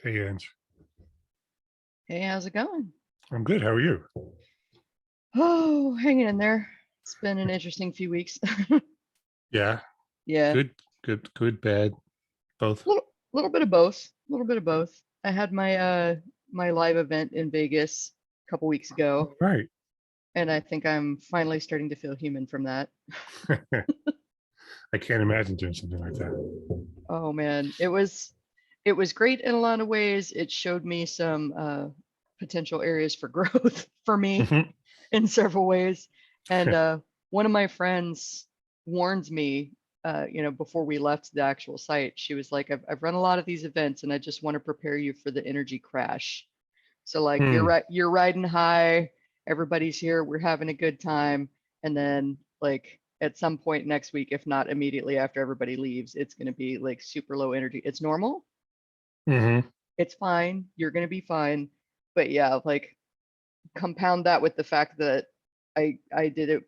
Hey, Ange. Hey, how's it going? I'm good. How are you? Oh, hanging in there. It's been an interesting few weeks. Yeah. Yeah, Good, bad, both. little bit of both. A little bit of both. I had my live event in Vegas a couple weeks ago, Right. and I think I'm finally starting to feel human from that. I can't imagine doing something like that. Oh man, it was great in a lot of ways. It showed me some potential areas for growth for me Mhm. in several ways. And one of my friends warned me, before we left the actual site. She was like, I've run a lot of these events, and I just want to prepare you for the energy crash. So like Hmm. you're riding high, everybody's here, we're having a good time, and then like at some point next week, if not immediately after everybody leaves, it's going to be like super low energy. It's normal. Hmm. It's fine. You're going to be fine. But yeah, like compound that with the fact that I did it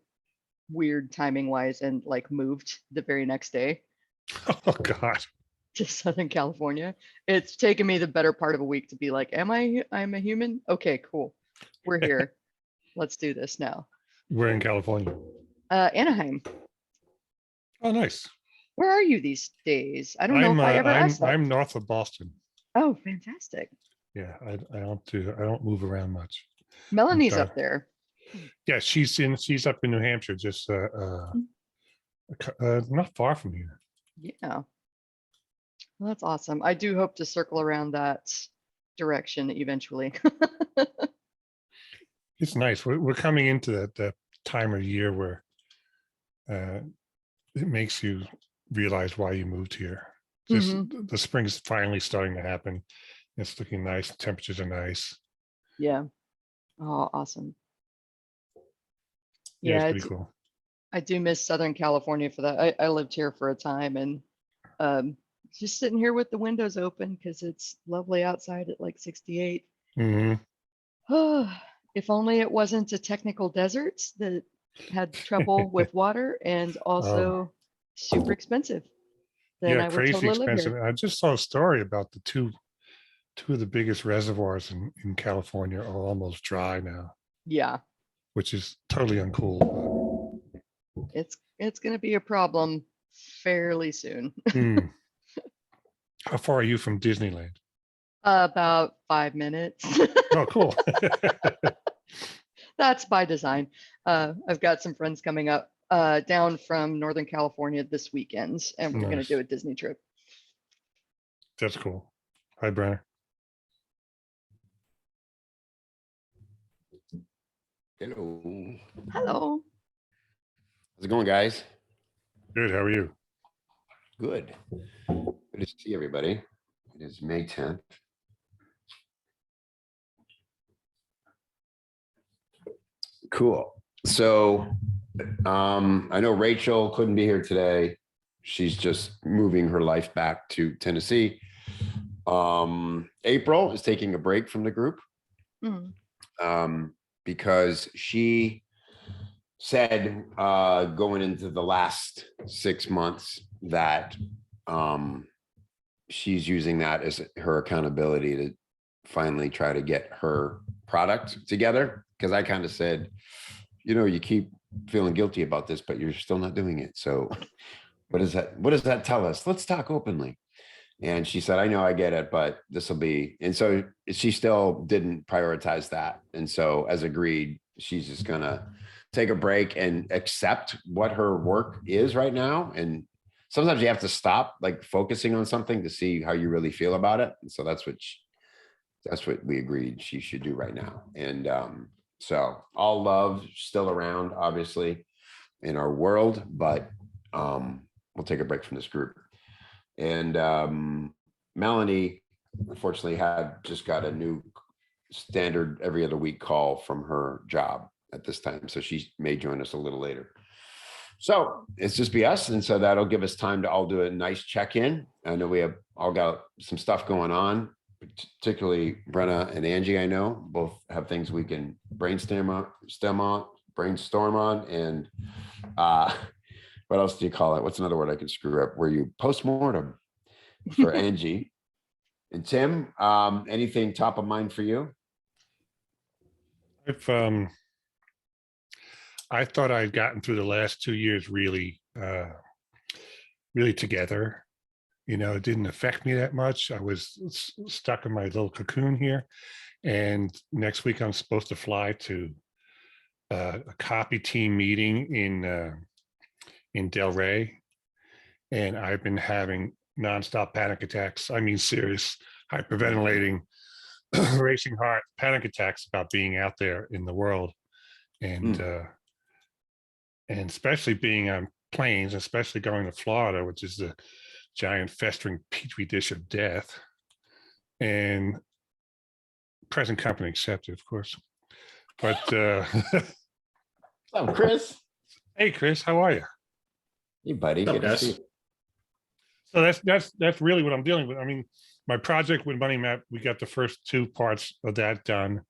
weird timing wise and like moved the very next day Oh God. to Southern California. It's taken me the better part of a week to be like, I'm a human? Okay, cool. We're here. Let's do this now. We're in California. Anaheim, Oh, nice. where are you these days? I don't know I'm if I ever I'm asked that. I'm north of Boston. Oh, fantastic. Yeah, I don't move around much. I'm Melanie's trying. up there. Yeah, she's up in New Hampshire, just not far from here. Yeah. Well, that's awesome. I do hope to circle around that direction eventually. It's nice. We're coming into that time of year where uh, it makes you realize why you moved here. Just Hmm. the spring's finally starting to happen. It's looking nice. Temperatures are nice. Yeah. Oh, awesome. Yeah, Yeah, it's pretty cool. I do miss Southern California for that. I lived here for a time and um, just sitting here with the windows open because it's lovely outside at like 68. Hmm. Oh, if only it wasn't a technical desert that had trouble with water and Oh, also super expensive, then yeah, I would crazy totally live expensive. here. I just saw a story about the two of the biggest reservoirs in California are almost dry now, Yeah, which is totally uncool. it's going to be a problem fairly soon. Hmm. How far are you from Disneyland? About 5 minutes. Oh, cool. That's by design. I've got some friends coming up down from Northern California this weekend, and we're going to do Nice. a Disney trip. That's cool. Hi, Brenner. Hello. Hello. How's it going, guys? Good. How are you? Good. Good to see everybody. It is May 10th. Cool. So I know Rachel couldn't be here today. She's just moving her life back to Tennessee. April is taking a break from the group Mm. because she said going into the last 6 months that she's using that as her accountability to finally try to get her product together. Because I kind of said, you keep feeling guilty about this, but you're still not doing it. So what does that tell us? Let's talk openly. And she said, I know, I get it, but this will be. And so she still didn't prioritize that. And so as agreed, she's just going to take a break and accept what her work is right now. And sometimes you have to stop like focusing on something to see how you really feel about it. And so that's what we agreed she should do right now. And so all love still around, obviously, in our world, but we'll take a break from this group. And Melanie, unfortunately, had just got a new standard every other week call from her job at this time. So she may join us a little later. So it's just be us. And so that'll give us time to all do a nice check-in. I know we have all got some stuff going on, particularly Brenna and Angie. I know both have things we can brainstorm on. And what else do you call it? What's another word I could screw up? Where you postmortem for Angie. And Tim, anything top of mind for you? If I thought I'd gotten through the last 2 years really, really together. You know, it didn't affect me that much. I was stuck in my little cocoon here. And next week I'm supposed to fly to a copy team meeting in Del Rey. And I've been having nonstop panic attacks. I mean, serious hyperventilating, racing heart, panic attacks about being out there in the world. And especially being on planes, especially going to Florida, which is the giant festering petri dish of death, and present company accepted, of course. But What's up, Chris? hey, Chris, how are you? Hey, buddy. What's up, Good to guys? see you. So that's really what I'm dealing with. I mean, my project with Money Map, we got the first 2 parts of that done,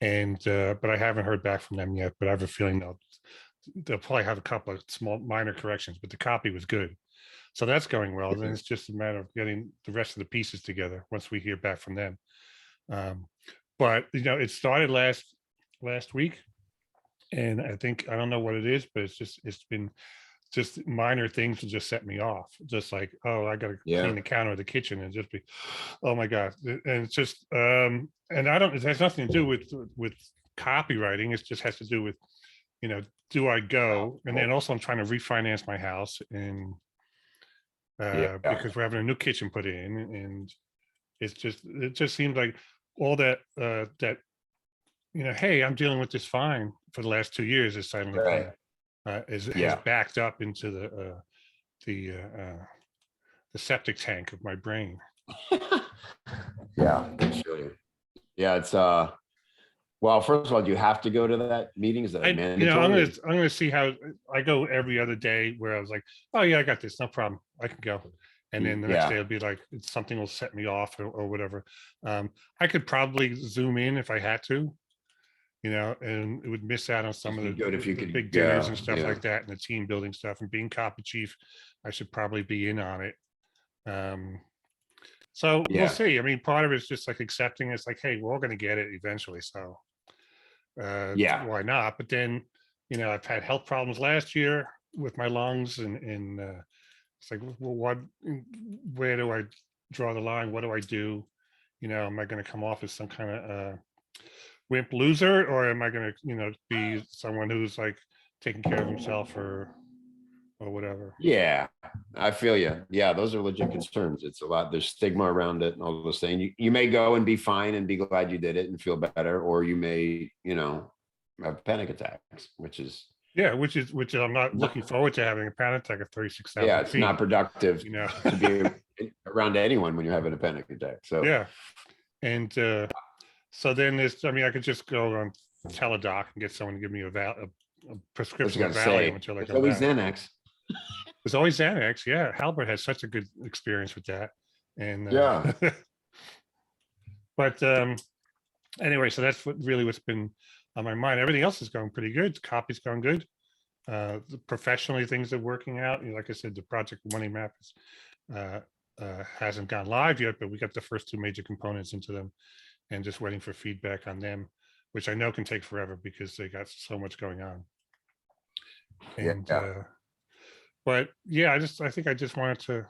and but I haven't heard back from them yet. But I have a feeling they'll probably have a couple of small minor corrections. But the copy was good, so that's going well. And then it's just a matter of getting the rest of the pieces together once we hear back from them. But you know, it started last week, and I don't know what it is, but it's been just minor things to just set me off. Just like, oh, I got to Yeah. clean the counter of the kitchen, and just be, oh my God. And it's just, and it has nothing to do with copywriting. It just has to do with, you know, do I go? And then also I'm trying to refinance my house, and because we're having a new kitchen put in, and it just seems like all that, you know, hey, I'm dealing with this fine for the last 2 years is suddenly Right. has Yeah. backed up into the septic tank of my brain. Yeah, I feel you. Yeah, it's well, first of all, do you have to go to that meeting? Is that You know, I'm mandatory? gonna see how I go every other day, where I was like, oh yeah, I got this, no problem, I can go. And then the next Yeah. day it'll be like something will set me off, or whatever. I could probably zoom in if I had to, you know, and it would miss out on some of Be good if you the could big dinners go, and stuff yeah. like that, and the team building stuff, and being copy chief, I should probably be in on it. So Yeah. we'll see. I mean, part of it's just like accepting it's like, hey, we're all going to get it eventually, so Yeah. why not? But then, you know, I've had health problems last year with my lungs, and it's like, well, where do I draw the line? What do I do? You know, am I going to come off as some kind of wimp loser, or am I going to, you know, be someone who's like taking care of himself, or whatever? Yeah, I feel you. Yeah, those are legit concerns. It's a lot, there's stigma around it and all those things. You may go and be fine and be glad you did it and feel better, or you may, you know, have panic attacks, which is, Yeah, which I'm not looking forward to having a panic attack at 36,000 yeah, it's feet. not productive You know, to be around anyone when you're having a panic attack. So yeah. And so then there's, I mean, I could just go on Teledoc and get someone to give me a I was prescription gonna of say, Valium until I there's come always back. Xanax. There's always Xanax. Yeah, Halbert has such a good experience with that. And Yeah. but anyway, so that's what's been on my mind. Everything else is going pretty good. The copy's going good. Professionally, things are working out. You know, like I said, the project Money Map is, hasn't gone live yet, but we got the first 2 major components into them, and just waiting for feedback on them, which I know can take forever because they got so much going on. And Yeah. but yeah, I think I just wanted to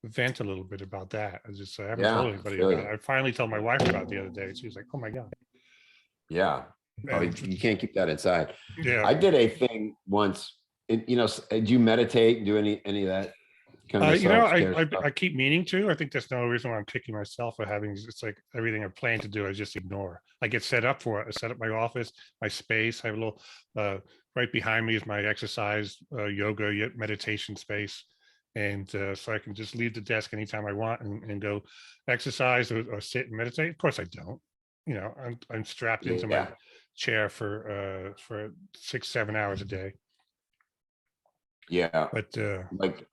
vent a little bit about that. I haven't Yeah, told I anybody feel about you. it. I finally told my wife about it the other day. She was like, oh my God. Yeah. Oh, And you can't keep that inside. yeah. I did a thing once, and you know, do you meditate and do any of that kind of You know, self-care I stuff? keep meaning to. I think that's the only reason why I'm kicking myself for having. It's like everything I plan to do, I just ignore. I get set up for it. I set up my office, my space. I have a little right behind me is my exercise, yoga, meditation space, and so I can just leave the desk anytime I want and go exercise or sit and meditate. Of course, I don't. You know, I'm strapped into my Yeah. chair for 6-7 hours a day. Yeah. But Like,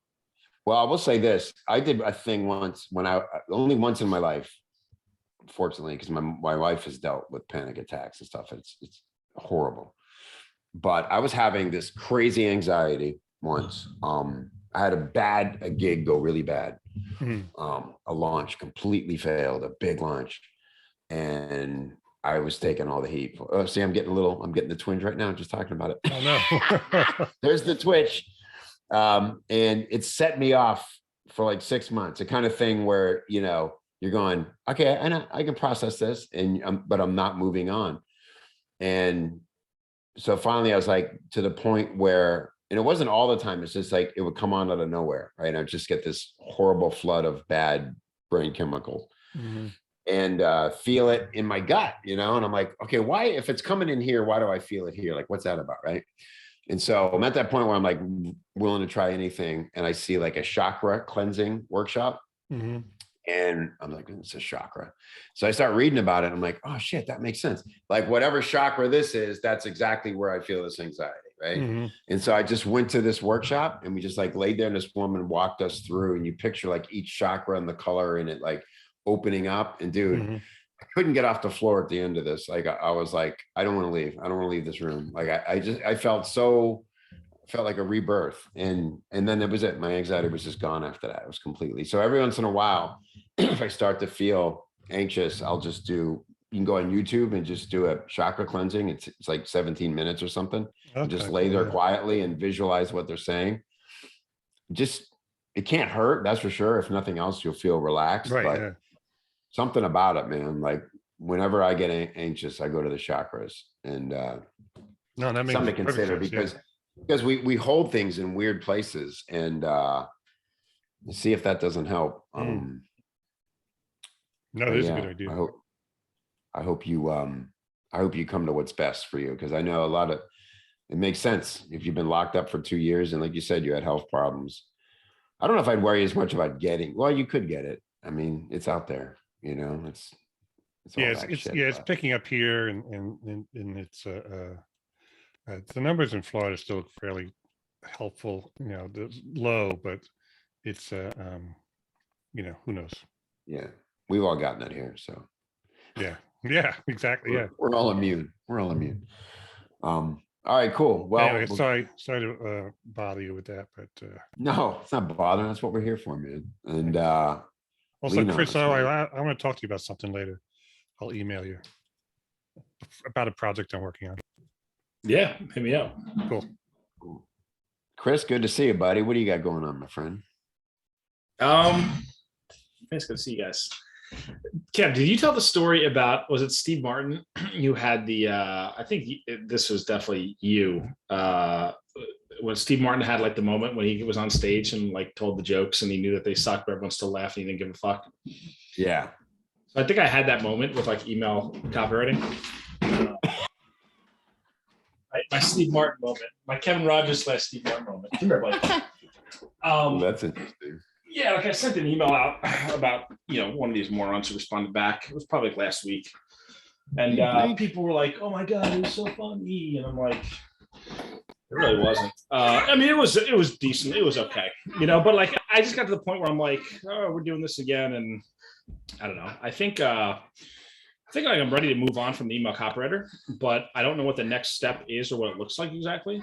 well, I will say this. I did a thing once when only once in my life, fortunately, because my wife has dealt with panic attacks and stuff. It's horrible. But I was having this crazy anxiety once. I had a gig go really bad. Mhm. A launch completely failed, a big launch. And I was taking all the heat. Oh, see, I'm getting the twinge right now, just talking about it. Oh no. There's the twitch. And it set me off for like 6 months, a kind of thing where, you know, you're going, okay, I can process this, but I'm not moving on. And so finally I was like to the point where, and it wasn't all the time, it's just like, it would come on out of nowhere, right? I'd just get this horrible flood of bad brain chemicals. Mhm. And feel it in my gut, you know, and I'm like, okay, why, if it's coming in here, why do I feel it here? Like, what's that about, right? And so I'm at that point where I'm like willing to try anything, and I see like a chakra cleansing workshop, Mhm. and I'm like, it's a chakra. So I start reading about it. I'm like, oh shit, that makes sense. Like whatever chakra this is, that's exactly where I feel this anxiety, right? Mhm. And so I just went to this workshop, and we just like laid there, and this woman walked us through, and you picture like each chakra and the color in it, like opening up. And dude, Mhm. I couldn't get off the floor at the end of this. Like I was like, I don't want to leave. I don't want to leave this room. Like I felt like a rebirth. And then that was it. My anxiety was just gone after that. It was completely. So every once in a while, if I start to feel anxious, I'll just you can go on YouTube and just do a chakra cleansing. It's like 17 minutes or something. And just Okay, lay there yeah. quietly and visualize what they're saying. It can't hurt, that's for sure. If nothing else, you'll feel relaxed. Right. But Yeah. something about it, man. Like whenever I get anxious, I go to the chakras, and No, that makes something to perfect consider, sense. Yeah. because we hold things in weird places, and see if that doesn't help. No, But it is a yeah, good idea. I hope you come to what's best for you, because I know it makes sense if you've been locked up for 2 years, and like you said, you had health problems. I don't know if I'd worry as much about well, you could get it. I mean, it's out there, you know, it's all Yeah, that shit. it's picking up here, and it's the numbers in Florida still look fairly helpful. You know, the low, but it's you know, who knows? Yeah, we've all gotten it here, so Yeah. Yeah. Exactly. Yeah. we're all immune. We're all immune. All right, cool. Well, Anyway, sorry to bother you with that, but no, it's not bothering. That's what we're here for, man. And also, lean on Chris, us, man. I want to talk to you about something later. I'll email you about a project I'm working on. Yeah, hit me up. Cool. Chris, good to see you, buddy. What do you got going on, my friend? Nice to see you guys. Kev, did you tell the story about, was it Steve Martin? You had the I think this was definitely you, when Steve Martin had like the moment when he was on stage and like told the jokes and he knew that they sucked, but everyone still laughed and he didn't give a fuck. Yeah. So I think I had that moment with like email copywriting. My Steve Martin moment, my Kevin Rogers / Steve Martin moment. That's interesting. Yeah, like I sent an email out about, one of these morons who responded back. It was probably like last week. And people were like, oh my God, it was so funny. And I'm like, it really wasn't. I mean, it was decent. It was okay. But like, I just got to the point where I'm like, oh, we're doing this again. And I don't know. I think like I'm ready to move on from the email copywriter, but I don't know what the next step is or what it looks like exactly.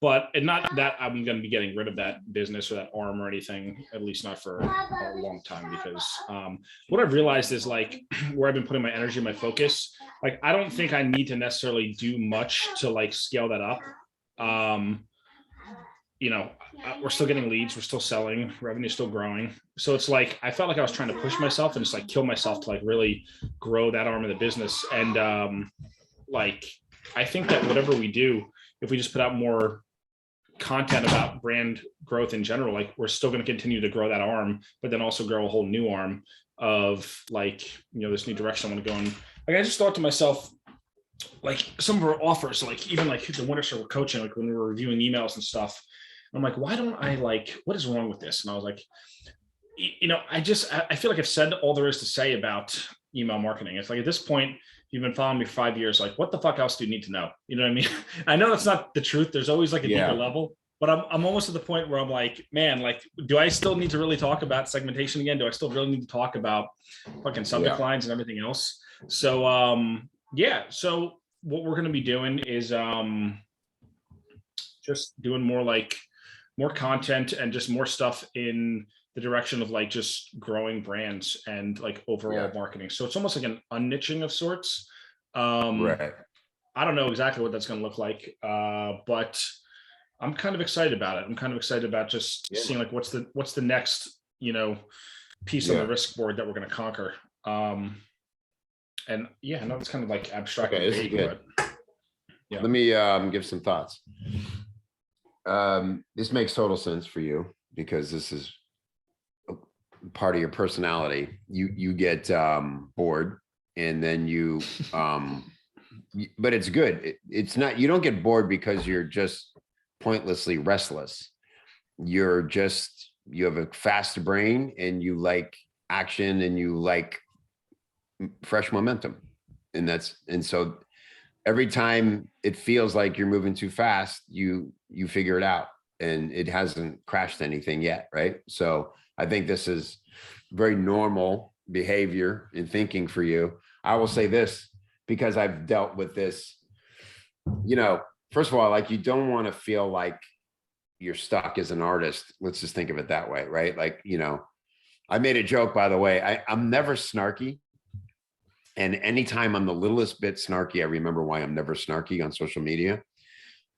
But not that I'm going to be getting rid of that business or that arm or anything, at least not for a long time, because what I've realized is like where I've been putting my energy and my focus, like I don't think I need to necessarily do much to like scale that up. We're still getting leads, we're still selling, revenue is still growing. So it's like I felt like I was trying to push myself and just like kill myself to like really grow that arm of the business. And like I think that whatever we do, if we just put out more content about brand growth in general, like we're still going to continue to grow that arm, but then also grow a whole new arm of like, this new direction I want to go in. Like I just thought to myself, like some of our offers, like even like the Winter Circle coaching, like when we were reviewing emails and stuff, I'm like, why don't I like, what is wrong with this? And I was like, I feel like I've said all there is to say about email marketing. It's like at this point, you've been following me for 5 years. Like, what the fuck else do you need to know? You know what I mean? I know that's not the truth. There's always like a deeper level, but I'm almost at the point where I'm like, man, like, do I still need to really talk about segmentation again? Do I still really need to talk about fucking subject lines and everything else? So, So what we're going to be doing is just doing more like more content and just more stuff in the direction of like just growing brands and like overall marketing. So it's almost like an unniching of sorts. Right. I don't know exactly what that's going to look like, but I'm kind of excited about it. I'm kind of excited about just seeing like what's the next, you know, piece on the risk board that we're going to conquer. And yeah, I know it's kind of like abstract. Okay, this is good. But yeah. Let me give some thoughts. This makes total sense for you because this is part of your personality. You get bored, and then you but it's good. It's not, you don't get bored because you're just pointlessly restless. You have a fast brain, and you like action, and you like fresh momentum. And so every time it feels like you're moving too fast, you figure it out, and it hasn't crashed anything yet, right? So I think this is very normal behavior and thinking for you. I will say this, because I've dealt with this, you know, first of all, like, you don't want to feel like you're stuck as an artist. Let's just think of it that way, right? Like, you know, I made a joke, by the way, I'm never snarky. And anytime I'm the littlest bit snarky, I remember why I'm never snarky on social media.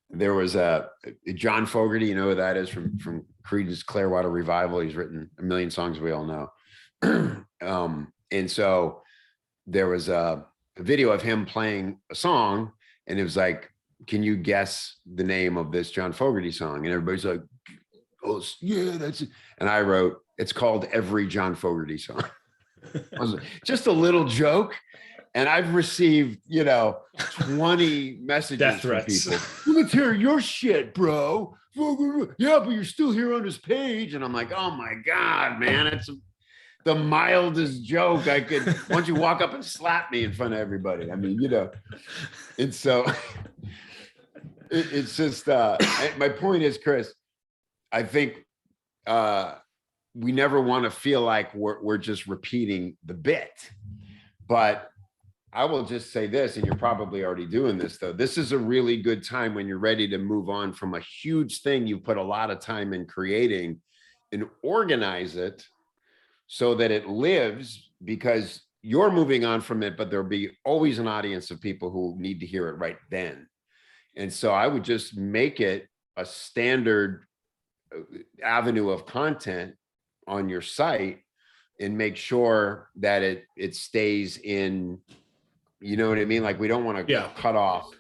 There was a John Fogerty, you know who that is, from Creedence Clearwater Revival. He's written a million songs we all know. And so there was a video of him playing a song, and it was like, can you guess the name of this John Fogerty song? And everybody's like, oh yeah, that's it. And I wrote, it's called Every John Fogerty Song. Just a little joke. And I've received, you know, 20 messages from people. Let's hear your shit, bro. Yeah, but you're still here on this page. And I'm like, oh my God, man, it's the mildest joke I could. Why don't you walk up and slap me in front of everybody? I mean, you know. And so it's just, my point is, Chris, I think we never want to feel like we're just repeating the bit. But I will just say this, and you're probably already doing this, though. This is a really good time when you're ready to move on from a huge thing you put a lot of time in creating, and organize it so that it lives, because you're moving on from it, but there'll be always an audience of people who need to hear it right then. And so I would just make it a standard avenue of content on your site, and make sure that it stays in, you know what I mean? Like, we don't want to cut off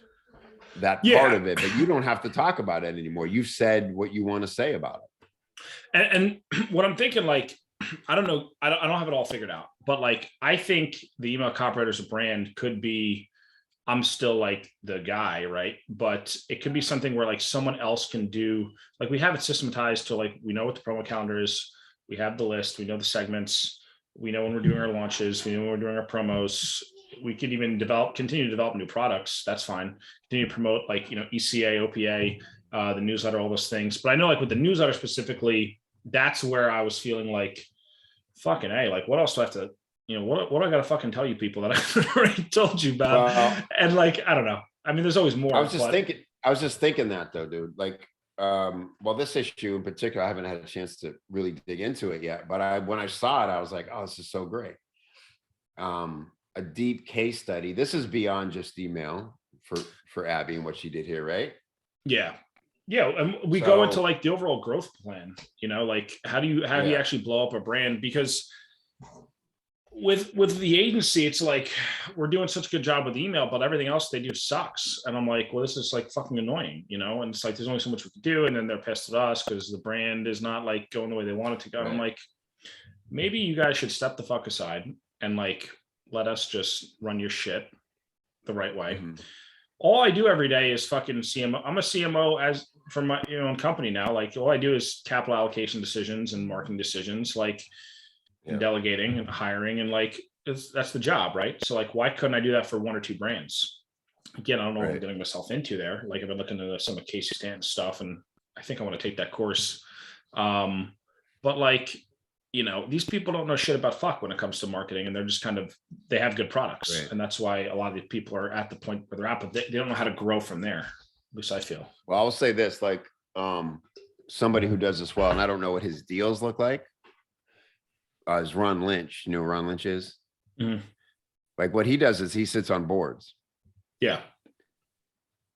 that part of it, but you don't have to talk about it anymore. You've said what you want to say about it. And what I'm thinking, like, I don't know, I don't have it all figured out, but like, I think the email copywriter as a brand could be, I'm still like the guy, right? But it could be something where like someone else can do, like, we have it systematized to, like, we know what the promo calendar is. We have the list, we know the segments, we know when we're doing our launches, we know when we're doing our promos. We could even continue to develop new products. That's fine. Continue to promote, like, you know, ECA, OPA, the newsletter, all those things. But I know, like, with the newsletter specifically, that's where I was feeling like, fucking A, like, what else do I have to, you know, what do I got to fucking tell you people that I've already told you about? And like, I don't know. I mean, there's always more. I was just thinking that though, dude, like, well, this issue in particular, I haven't had a chance to really dig into it yet, but when I saw it, I was like, oh, this is so great. A deep case study. This is beyond just email for Abby and what she did here, right? Yeah. And we go into like the overall growth plan, you know, like, how do you actually blow up a brand? Because with the agency, it's like, we're doing such a good job with email, but everything else they do sucks. And I'm like, well, this is like fucking annoying, you know? And it's like, there's only so much we can do. And then they're pissed at us because the brand is not like going the way they want it to go. Right. I'm like, maybe you guys should step the fuck aside and like, let us just run your shit the right way. Mm-hmm. All I do every day is fucking CMO. I'm a CMO as for my own company now. Like, all I do is capital allocation decisions and marketing decisions, like, and delegating and hiring, and like, that's the job, right? So like, why couldn't I do that for one or two brands? Again, I don't know what I'm getting myself into there. Like, I've been looking at some of Casey Stanton stuff, and I think I want to take that course. But like, you know, these people don't know shit about fuck when it comes to marketing, and they're just they have good products. Right. And that's why a lot of these people are at the point where they're at, but they don't know how to grow from there. At least I feel. Well, I'll say this, like, somebody who does this well, and I don't know what his deals look like, is Ron Lynch. You know who Ron Lynch is? Mhm. Like what he does is he sits on boards. Yeah.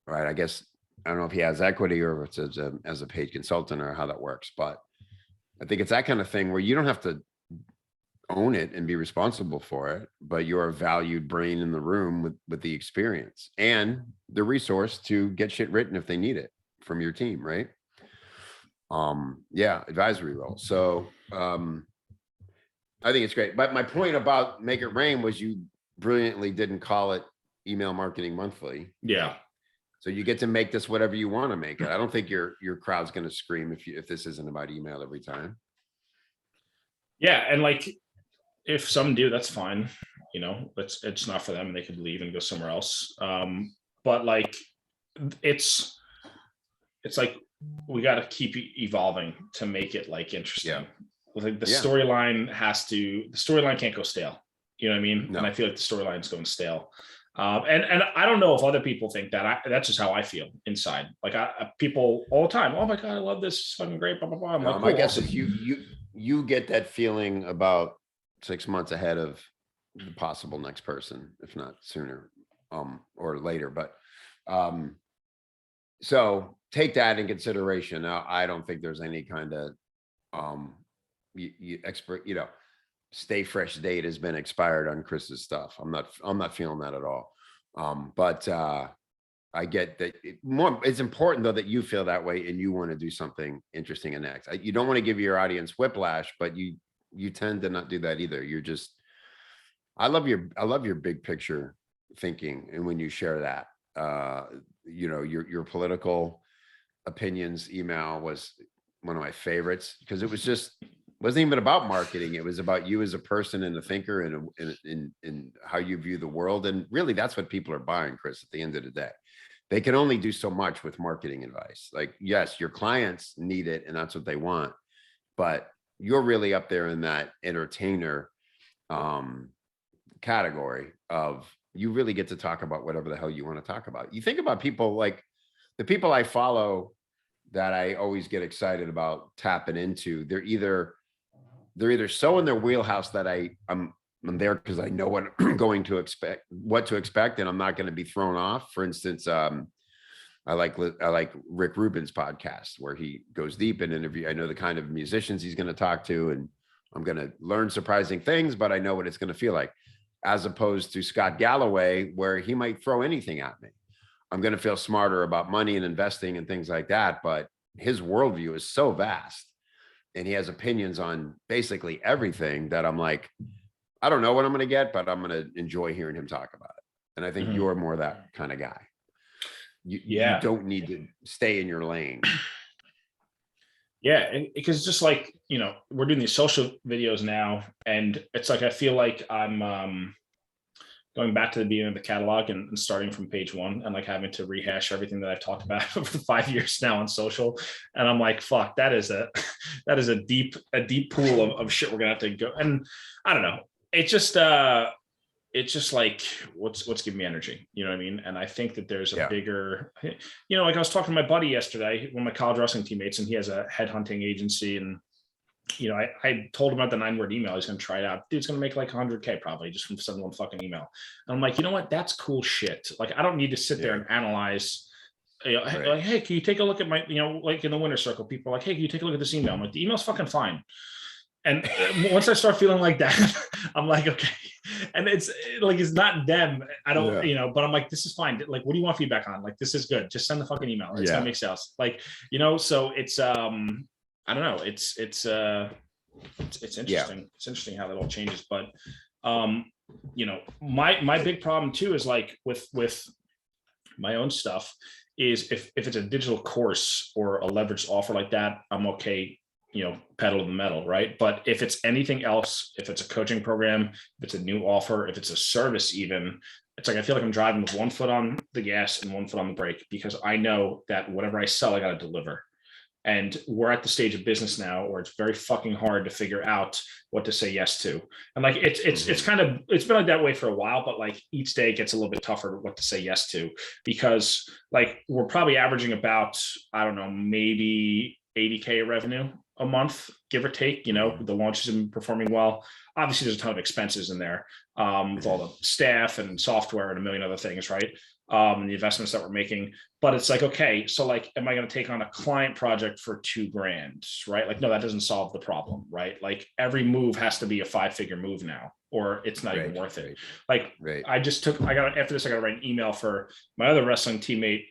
Right. I guess I don't know if he has equity or if it's as a paid consultant or how that works, but I think it's that kind of thing where you don't have to own it and be responsible for it, but you're a valued brain in the room with the experience and the resource to get shit written if they need it from your team, right? Yeah, advisory role. So I think it's great. But my point about Make It Rain was you brilliantly didn't call it Email Marketing Monthly. Yeah. So you get to make this whatever you want to make it. I don't think your crowd's going to scream if this isn't about email every time. Yeah. And like, if some do, that's fine. You know, it's not for them and they could leave and go somewhere else. But like, it's like, we got to keep evolving to make it like interesting. Yeah. Like the storyline can't go stale. You know what I mean? No. And I feel like the storyline's going stale. And I don't know if other people think that. That's just how I feel inside. Like people all the time, oh my God, I love this, it's fucking great, blah, blah, blah. I'm like, cool, I guess awesome. if you get that feeling about 6 months ahead of the possible next person, if not sooner, or later. But so take that in consideration. Now, I don't think there's any kind of stay fresh date has been expired on Chris's stuff. I'm not feeling that at all. But I get that it's important though that you feel that way and you want to do something interesting and next. You don't want to give your audience whiplash, but you tend to not do that either. You're just, I love your big picture thinking, and when you share that, your political opinions email was one of my favorites because it wasn't even about marketing. It was about you as a person and a thinker and how you view the world. And really that's what people are buying, Chris, at the end of the day. They can only do so much with marketing advice. Like, yes, your clients need it and that's what they want, but you're really up there in that entertainer category of you really get to talk about whatever the hell you want to talk about. You think about people like the people I follow that I always get excited about tapping into. They're either so in their wheelhouse that I'm there because I know what I'm going to expect, and I'm not going to be thrown off. For instance, I like Rick Rubin's podcast where he goes deep in interview. I know the kind of musicians he's going to talk to, and I'm going to learn surprising things, but I know what it's going to feel like, as opposed to Scott Galloway, where he might throw anything at me. I'm going to feel smarter about money and investing and things like that. But his worldview is so vast and he has opinions on basically everything that I'm like, I don't know what I'm going to get, but I'm going to enjoy hearing him talk about it. And I think you're more that kind of guy. You don't need to stay in your lane. Yeah, because just like, we're doing these social videos now, and it's like I feel like I'm going back to the beginning of the catalog and starting from page one and like having to rehash everything that I've talked about for 5 years now on social. And I'm like, fuck, that is a deep pool of shit we're gonna have to go. And I don't know. It's just like what's giving me energy, you know what I mean? And I think that there's a bigger, like I was talking to my buddy yesterday, one of my college wrestling teammates, and he has a headhunting agency, and I told him about the 9-word email. He's going to try it out. Dude's going to make like 100K probably just from sending one fucking email. And I'm like, you know what? That's cool shit. Like, I don't need to sit there and analyze, Right. like, hey, can you take a look at my, like in the winner circle, people are like, hey, can you take a look at this email? I'm like, the email's fucking fine. And once I start feeling like that, I'm like, okay. And it's like, it's not them. I don't, but I'm like, this is fine. Like, what do you want feedback on? Like, this is good. Just send the fucking email. It's going to make sales. Like, so it's, I don't know. It's interesting. It's interesting how that all changes. But, my big problem too is like with my own stuff is if it's a digital course or a leveraged offer like that, I'm okay, pedal to the metal, right? But if it's anything else, if it's a coaching program, if it's a new offer, if it's a service even, it's like I feel like I'm driving with one foot on the gas and one foot on the brake, because I know that whatever I sell, I got to deliver. And we're at the stage of business now where it's very fucking hard to figure out what to say yes to. And like, it's been like that way for a while, but like each day gets a little bit tougher what to say yes to, because like we're probably averaging about, I don't know, maybe 80K revenue a month, give or take. You know, the launches have been performing well. Obviously, there's a ton of expenses in there with all the staff and software and a million other things, right? And the investments that we're making. But it's like, okay, so like, am I going to take on a client project for $2,000, right? Like, no, that doesn't solve the problem, right? Like every move has to be a 5-figure move now, or it's not even worth it. Like after this, I got to write an email for my other wrestling teammate,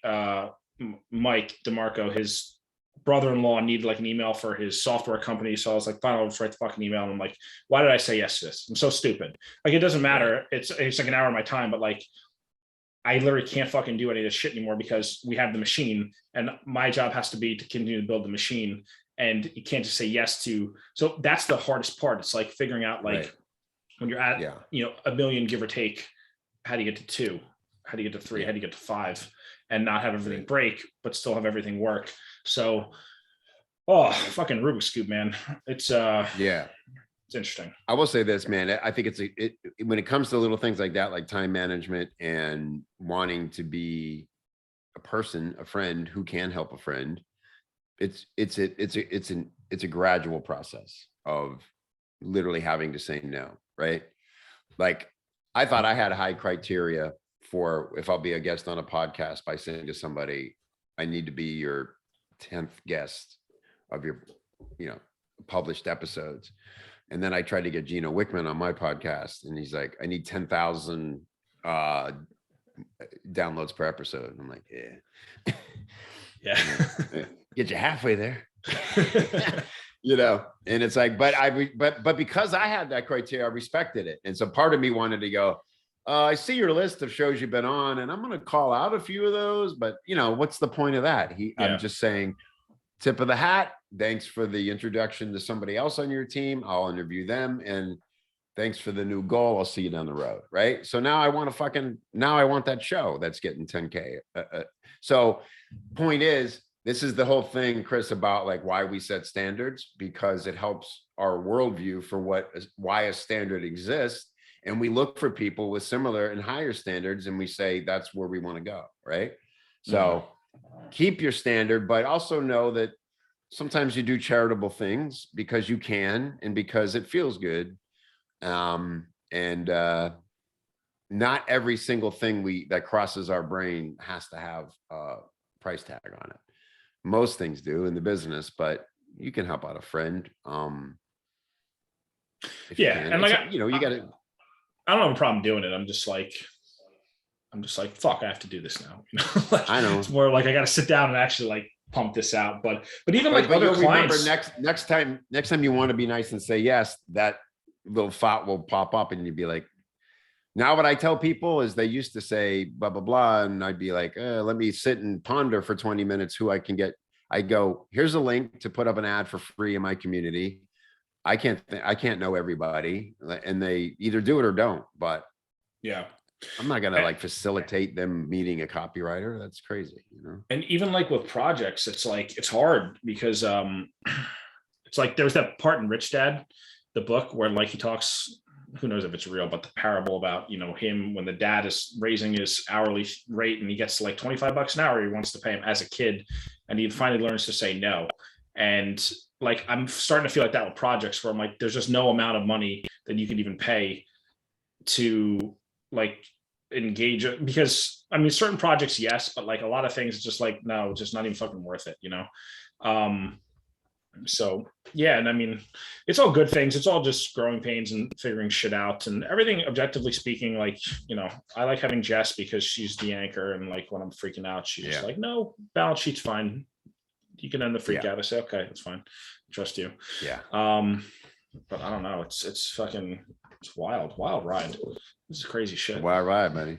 Mike DeMarco. His brother-in-law needed like an email for his software company. So I was like, fine, I'll just write the fucking email. And I'm like, why did I say yes to this? I'm so stupid. Like, it doesn't matter. It's like an hour of my time, but like, I literally can't fucking do any of this shit anymore because we have the machine, and my job has to be to continue to build the machine. And you can't just say yes to. So that's the hardest part. It's like figuring out like when you're at, you know, 1 million, give or take, how do you get to 2? How do you get to 3? How do you get to 5 and not have everything break, but still have everything work? So, fucking Rubik's Cube, man. It's it's interesting. I will say this, man. I think when it comes to little things like that, like time management and wanting to be a person, a friend who can help a friend, it's a gradual process of literally having to say no, right? Like, I thought I had high criteria for if I'll be a guest on a podcast by saying to somebody, I need to be your 10th guest of your, you know, published episodes. And then I tried to get Gino Wickman on my podcast, and he's like, I need 10,000 downloads per episode. I'm like, get you halfway there. You know, and it's like, but because I had that criteria, I respected it. And so part of me wanted to go, I see your list of shows you've been on, and I'm going to call out a few of those, but you know, what's the point of that? I'm just saying, tip of the hat. Thanks for the introduction to somebody else on your team. I'll interview them, and thanks for the new goal. I'll see you down the road. Right. So now I want that show that's getting 10K. So point is, this is the whole thing, Chris, about like why we set standards, because it helps our worldview for why a standard exists. And we look for people with similar and higher standards, and we say, that's where we want to go. Right. So keep your standard, but also know that sometimes you do charitable things because you can, and because it feels good. Not every single thing that crosses our brain has to have a price tag on it. Most things do in the business, but you can help out a friend. And like, you know, you got to. I don't have a problem doing it. I'm just like, fuck, I have to do this now. You know? Like, I know. It's more like I got to sit down and actually like pump this out. But even like other clients. Remember, next time you want to be nice and say yes, that little thought will pop up, and you'd be like, now what I tell people is they used to say blah blah blah, and I'd be like, let me sit and ponder for 20 minutes who I can get. I go, here's a link to put up an ad for free in my community. I can't know everybody, and they either do it or don't. But I'm not gonna like facilitate them meeting a copywriter. That's crazy, you know. And even like with projects, it's like it's hard because it's like there's that part in Rich Dad, the book, where like he talks, who knows if it's real, but the parable about, you know, him when the dad is raising his hourly rate and he gets like $25 an hour, he wants to pay him as a kid, and he finally learns to say no. And like, I'm starting to feel like that with projects where I'm like, there's just no amount of money that you can even pay to like engage it, because I mean, certain projects, yes, but like a lot of things, it's just like, no, just not even fucking worth it, you know? So yeah. And I mean, it's all good things. It's all just growing pains and figuring shit out and everything. Objectively speaking, like, you know, I like having Jess because she's the anchor, and like when I'm freaking out, she's like, no, balance sheet's fine. You can end the freak out. I say, okay, that's fine. Trust you. Yeah. But I don't know. It's wild ride. This is crazy shit. Wild ride, buddy.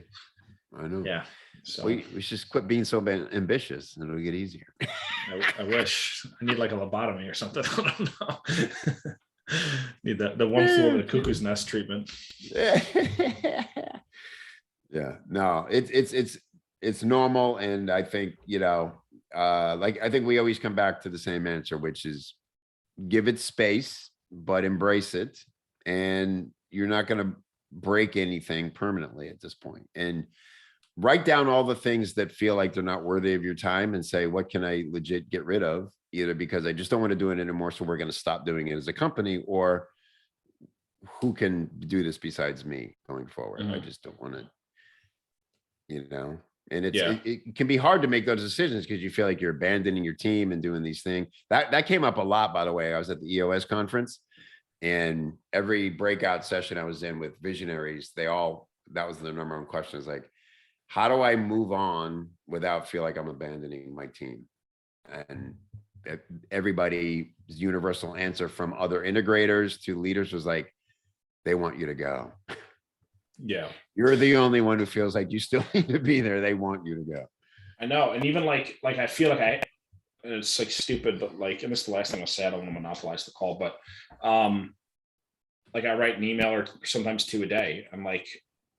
I know. Yeah. So we should just quit being so ambitious, and it'll get easier. I wish. I need like a lobotomy or something. I don't know. Need the one flew over the cuckoo's nest treatment. Yeah. No, it's normal, and I think, you know, like I think we always come back to the same answer, which is give it space, but embrace it. And you're not going to break anything permanently at this point. And write down all the things that feel like they're not worthy of your time, and say, what can I legit get rid of? either because I just don't want to do it anymore, so we're going to stop doing it as a company, or who can do this besides me going forward. I just don't want to, and it can be hard to make those decisions because you feel like you're abandoning your team and doing these things. That came up a lot, by the way. I was at the EOS conference, and every breakout session I was in with visionaries, that was the number one question, is like, how do I move on without feel like I'm abandoning my team? And everybody's universal answer, from other integrators to leaders, was like, they want you to go. Yeah. You're the only one who feels like you still need to be there. They want you to go. I know. And even like I feel like it's like stupid, but like, and this is the last thing I'll say, I don't want to monopolize the call, but like I write an email or sometimes 2 a day. I'm like,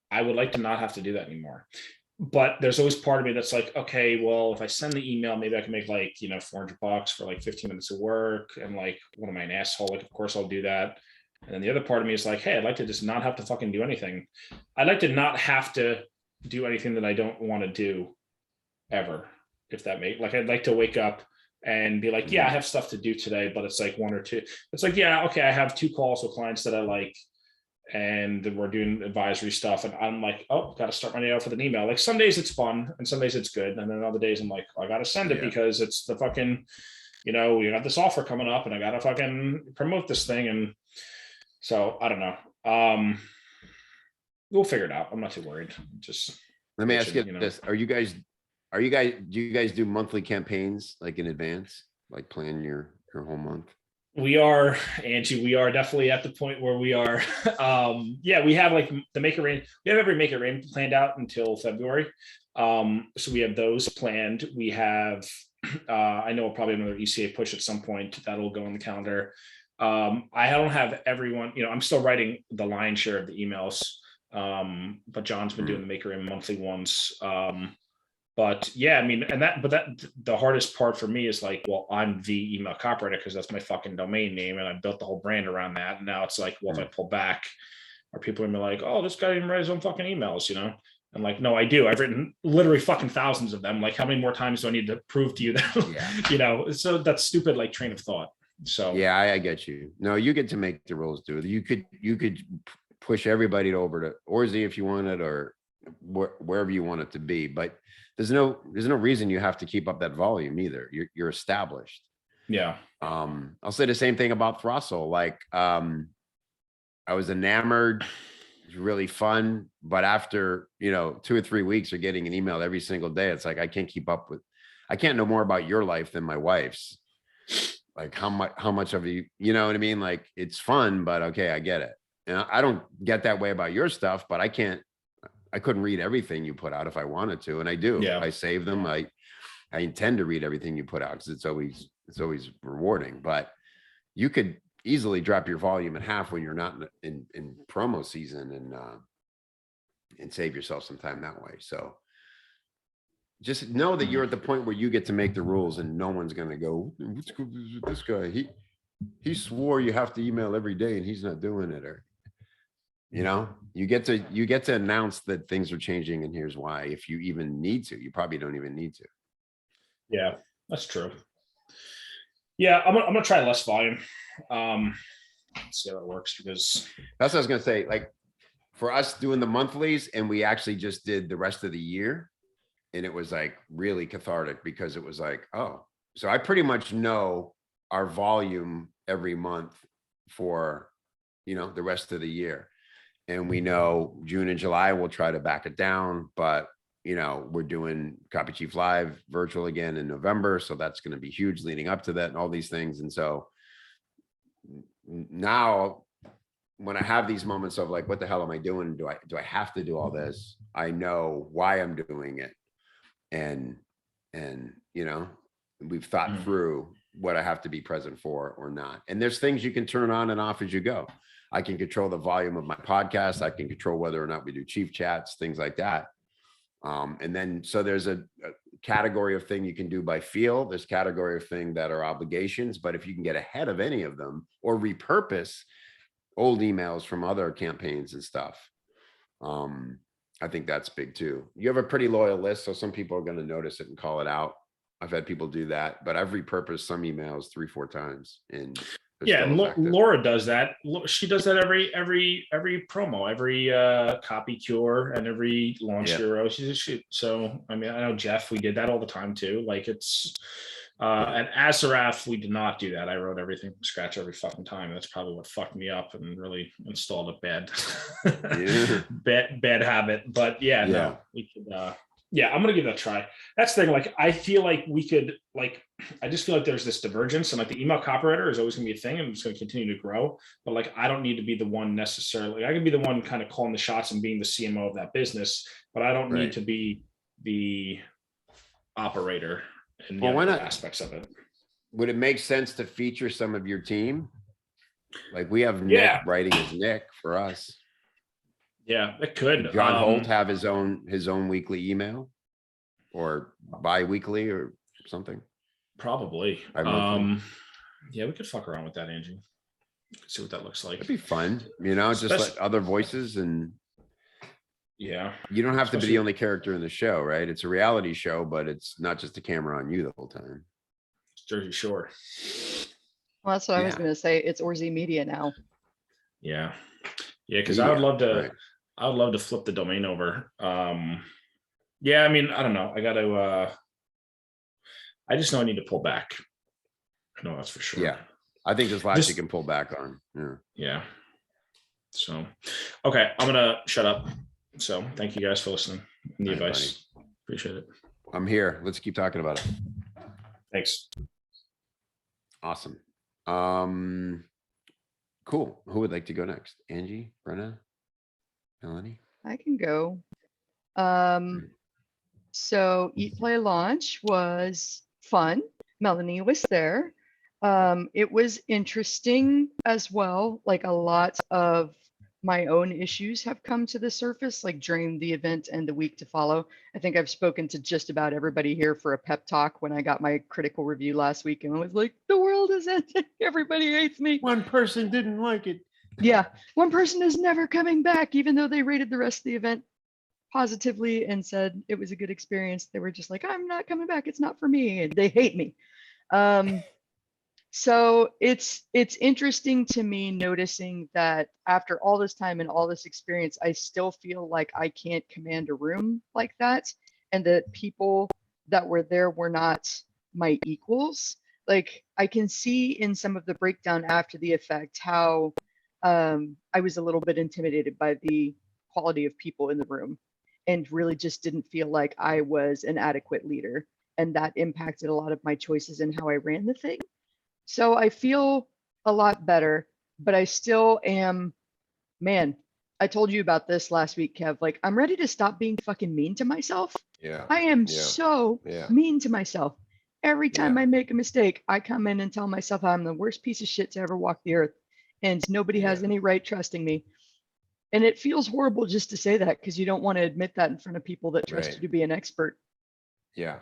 I would like to not have to do that anymore. But there's always part of me that's like, okay, well, if I send the email, maybe I can make like, $400 for like 15 minutes of work. And like, what am I, an asshole? Like, of course I'll do that. And then the other part of me is like, hey, I'd like to just not have to fucking do anything. I'd like to not have to do anything that I don't want to do ever, if that makes, like, I'd like to wake up and be like, yeah, I have stuff to do today, but it's like 1 or 2. It's like, yeah, okay, I have 2 calls with clients that I like, and we're doing advisory stuff. And I'm like, oh, got to start my day off with an email. Like, some days it's fun and some days it's good. And then other days I'm like, I got to send it because it's the fucking, we got this offer coming up and I got to fucking promote this thing. And so I don't know. We'll figure it out. I'm not too worried. Just let me ask you this. Do you guys do monthly campaigns, like in advance, like plan your whole month? We are, Angie, we are definitely at the point where we are. We have like the Make It Rain. We have every Make It Rain planned out until February. So we have those planned. We have, I know probably another ECA push at some point that'll go on the calendar. I don't have everyone, I'm still writing the lion's share of the emails. But John's been doing the Make It Rain monthly ones. But yeah, I mean, the hardest part for me is like, well, I'm the email copywriter because that's my fucking domain name, and I built the whole brand around that. And now it's like, well, if I pull back, are people gonna be like, oh, this guy didn't write his own fucking emails, I'm like, no, I do. I've written literally fucking thousands of them. Like, how many more times do I need to prove to you that, So that's stupid, like, train of thought. So yeah, I get you. No, you get to make the rules, dude. You could push everybody over to Orzi if you wanted, or wherever you want it to be, but there's no reason you have to keep up that volume either. You're established. Yeah. I'll say the same thing about Throstle. Like, I was enamored. It was really fun, but after 2 or 3 weeks of getting an email every single day, it's like I can't know more about your life than my wife's. Like, how much of you know what I mean? Like, it's fun, but okay, I get it. And I don't get that way about your stuff, but I couldn't read everything you put out if I wanted to. And I do. Yeah. I save them. I intend to read everything you put out because it's always rewarding. But you could easily drop your volume in half when you're not in promo season, and save yourself some time that way. So just know that you're at the point where you get to make the rules, and no one's going to go, what's good with this guy? He swore you have to email every day and he's not doing it. Or, you get to announce that things are changing, and here's why. If you even need to, you probably don't even need to. Yeah, that's true. Yeah, I'm gonna try less volume. See how that works, because that's what I was gonna say. Like, for us doing the monthlies, and we actually just did the rest of the year, and it was like really cathartic, because it was like, oh, so I pretty much know our volume every month for the rest of the year. And we know June and July, we'll try to back it down, but we're doing Copy Chief Live virtual again in November. So that's going to be huge leading up to that and all these things. And so now when I have these moments of like, what the hell am I doing? Do I have to do all this? I know why I'm doing it. And we've thought through what I have to be present for or not. And there's things you can turn on and off as you go. I can control the volume of my podcast. I can control whether or not we do chief chats, things like that. And then, so there's a category of thing you can do by feel. There's category of thing that are obligations, but if you can get ahead of any of them or repurpose old emails from other campaigns and stuff, I think that's big too. You have a pretty loyal list, so some people are going to notice it and call it out. I've had people do that, but I've repurposed some emails 3-4 times and they're Yeah, still and effective. Laura does that. She does that every promo, every copy cure, and every launch Yeah. hero. So I mean, I know Jeff, we did that all the time too. Like it's at Azaraf, we did not do that. I wrote everything from scratch every fucking time. That's probably what fucked me up and really installed a bad bad habit. But yeah, no, we could yeah, I'm gonna give that a try. That's the thing. Like, I feel like we could, like, I just feel like there's this divergence, and like the email copywriter is always gonna be a thing, and it's gonna continue to grow. But like, I don't need to be the one necessarily. I can be the one kind of calling the shots and being the CMO of that business, but I don't need to be the operator and the other aspects of it. Would it make sense to feature some of your team? Like we have Nick writing as Nick for us. Yeah, it could. Could John Holt have his own weekly email or bi-weekly or something? Probably. Yeah, we could fuck around with that, Angie. See what that looks like. It'd be fun, you know, just like other voices. And yeah, you don't have to be the only character in the show, right? It's a reality show, but it's not just a camera on you the whole time. It's Jersey Shore. Well, that's what I was going to say. It's Orzi Media now. Yeah. Yeah, because I would love to I would love to flip the domain over. Yeah, I mean, I don't know. I got to I just know I need to pull back. I know that's for sure. Yeah. I think there's lots you can pull back on. Yeah. So, okay, I'm gonna shut up. So thank you guys for listening and the advice. Buddy. Appreciate it. I'm here. Let's keep talking about it. Thanks. Awesome. Cool. Who would like to go next? Angie, Brenna, Melanie? I can go. So Eat, Play, Launch was fun. Melanie was there. It was interesting as well. Like a lot of my own issues have come to the surface, like during the event and the week to follow. I think I've spoken to just about everybody here for a pep talk when I got my critical review last week, and I was like, the world is ending. Everybody hates me. One person didn't like it. Yeah, one person is never coming back, even though they rated the rest of the event positively and said it was a good experience. They were just like, I'm not coming back. It's not for me. And they hate me. So it's interesting to me noticing that after all this time and all this experience, I still feel like I can't command a room like that. And that people that were there were not my equals. Like I can see in some of the breakdown after the effect, how I was a little bit intimidated by the quality of people in the room and really just didn't feel like I was an adequate leader. And that impacted a lot of my choices in how I ran the thing. So I feel a lot better, but I still am, man, I told you about this last week, Kev. Like, I'm ready to stop being fucking mean to myself. Yeah. I am so mean to myself. Every time I make a mistake, I come in and tell myself I'm the worst piece of shit to ever walk the earth. And nobody has any right trusting me. And it feels horrible just to say that because you don't want to admit that in front of people that trust you to be an expert. Yeah.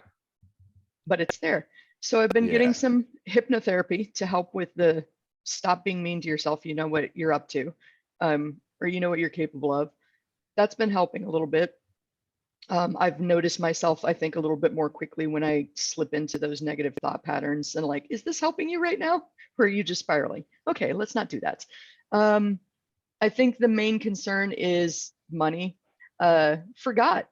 But it's there. So I've been getting some hypnotherapy to help with the stop being mean to yourself. You know what you're up to, or you know what you're capable of. That's been helping a little bit. I've noticed myself, I think, a little bit more quickly when I slip into those negative thought patterns and like, is this helping you right now? Or are you just spiraling? Okay, let's not do that. I think the main concern is money. Forgot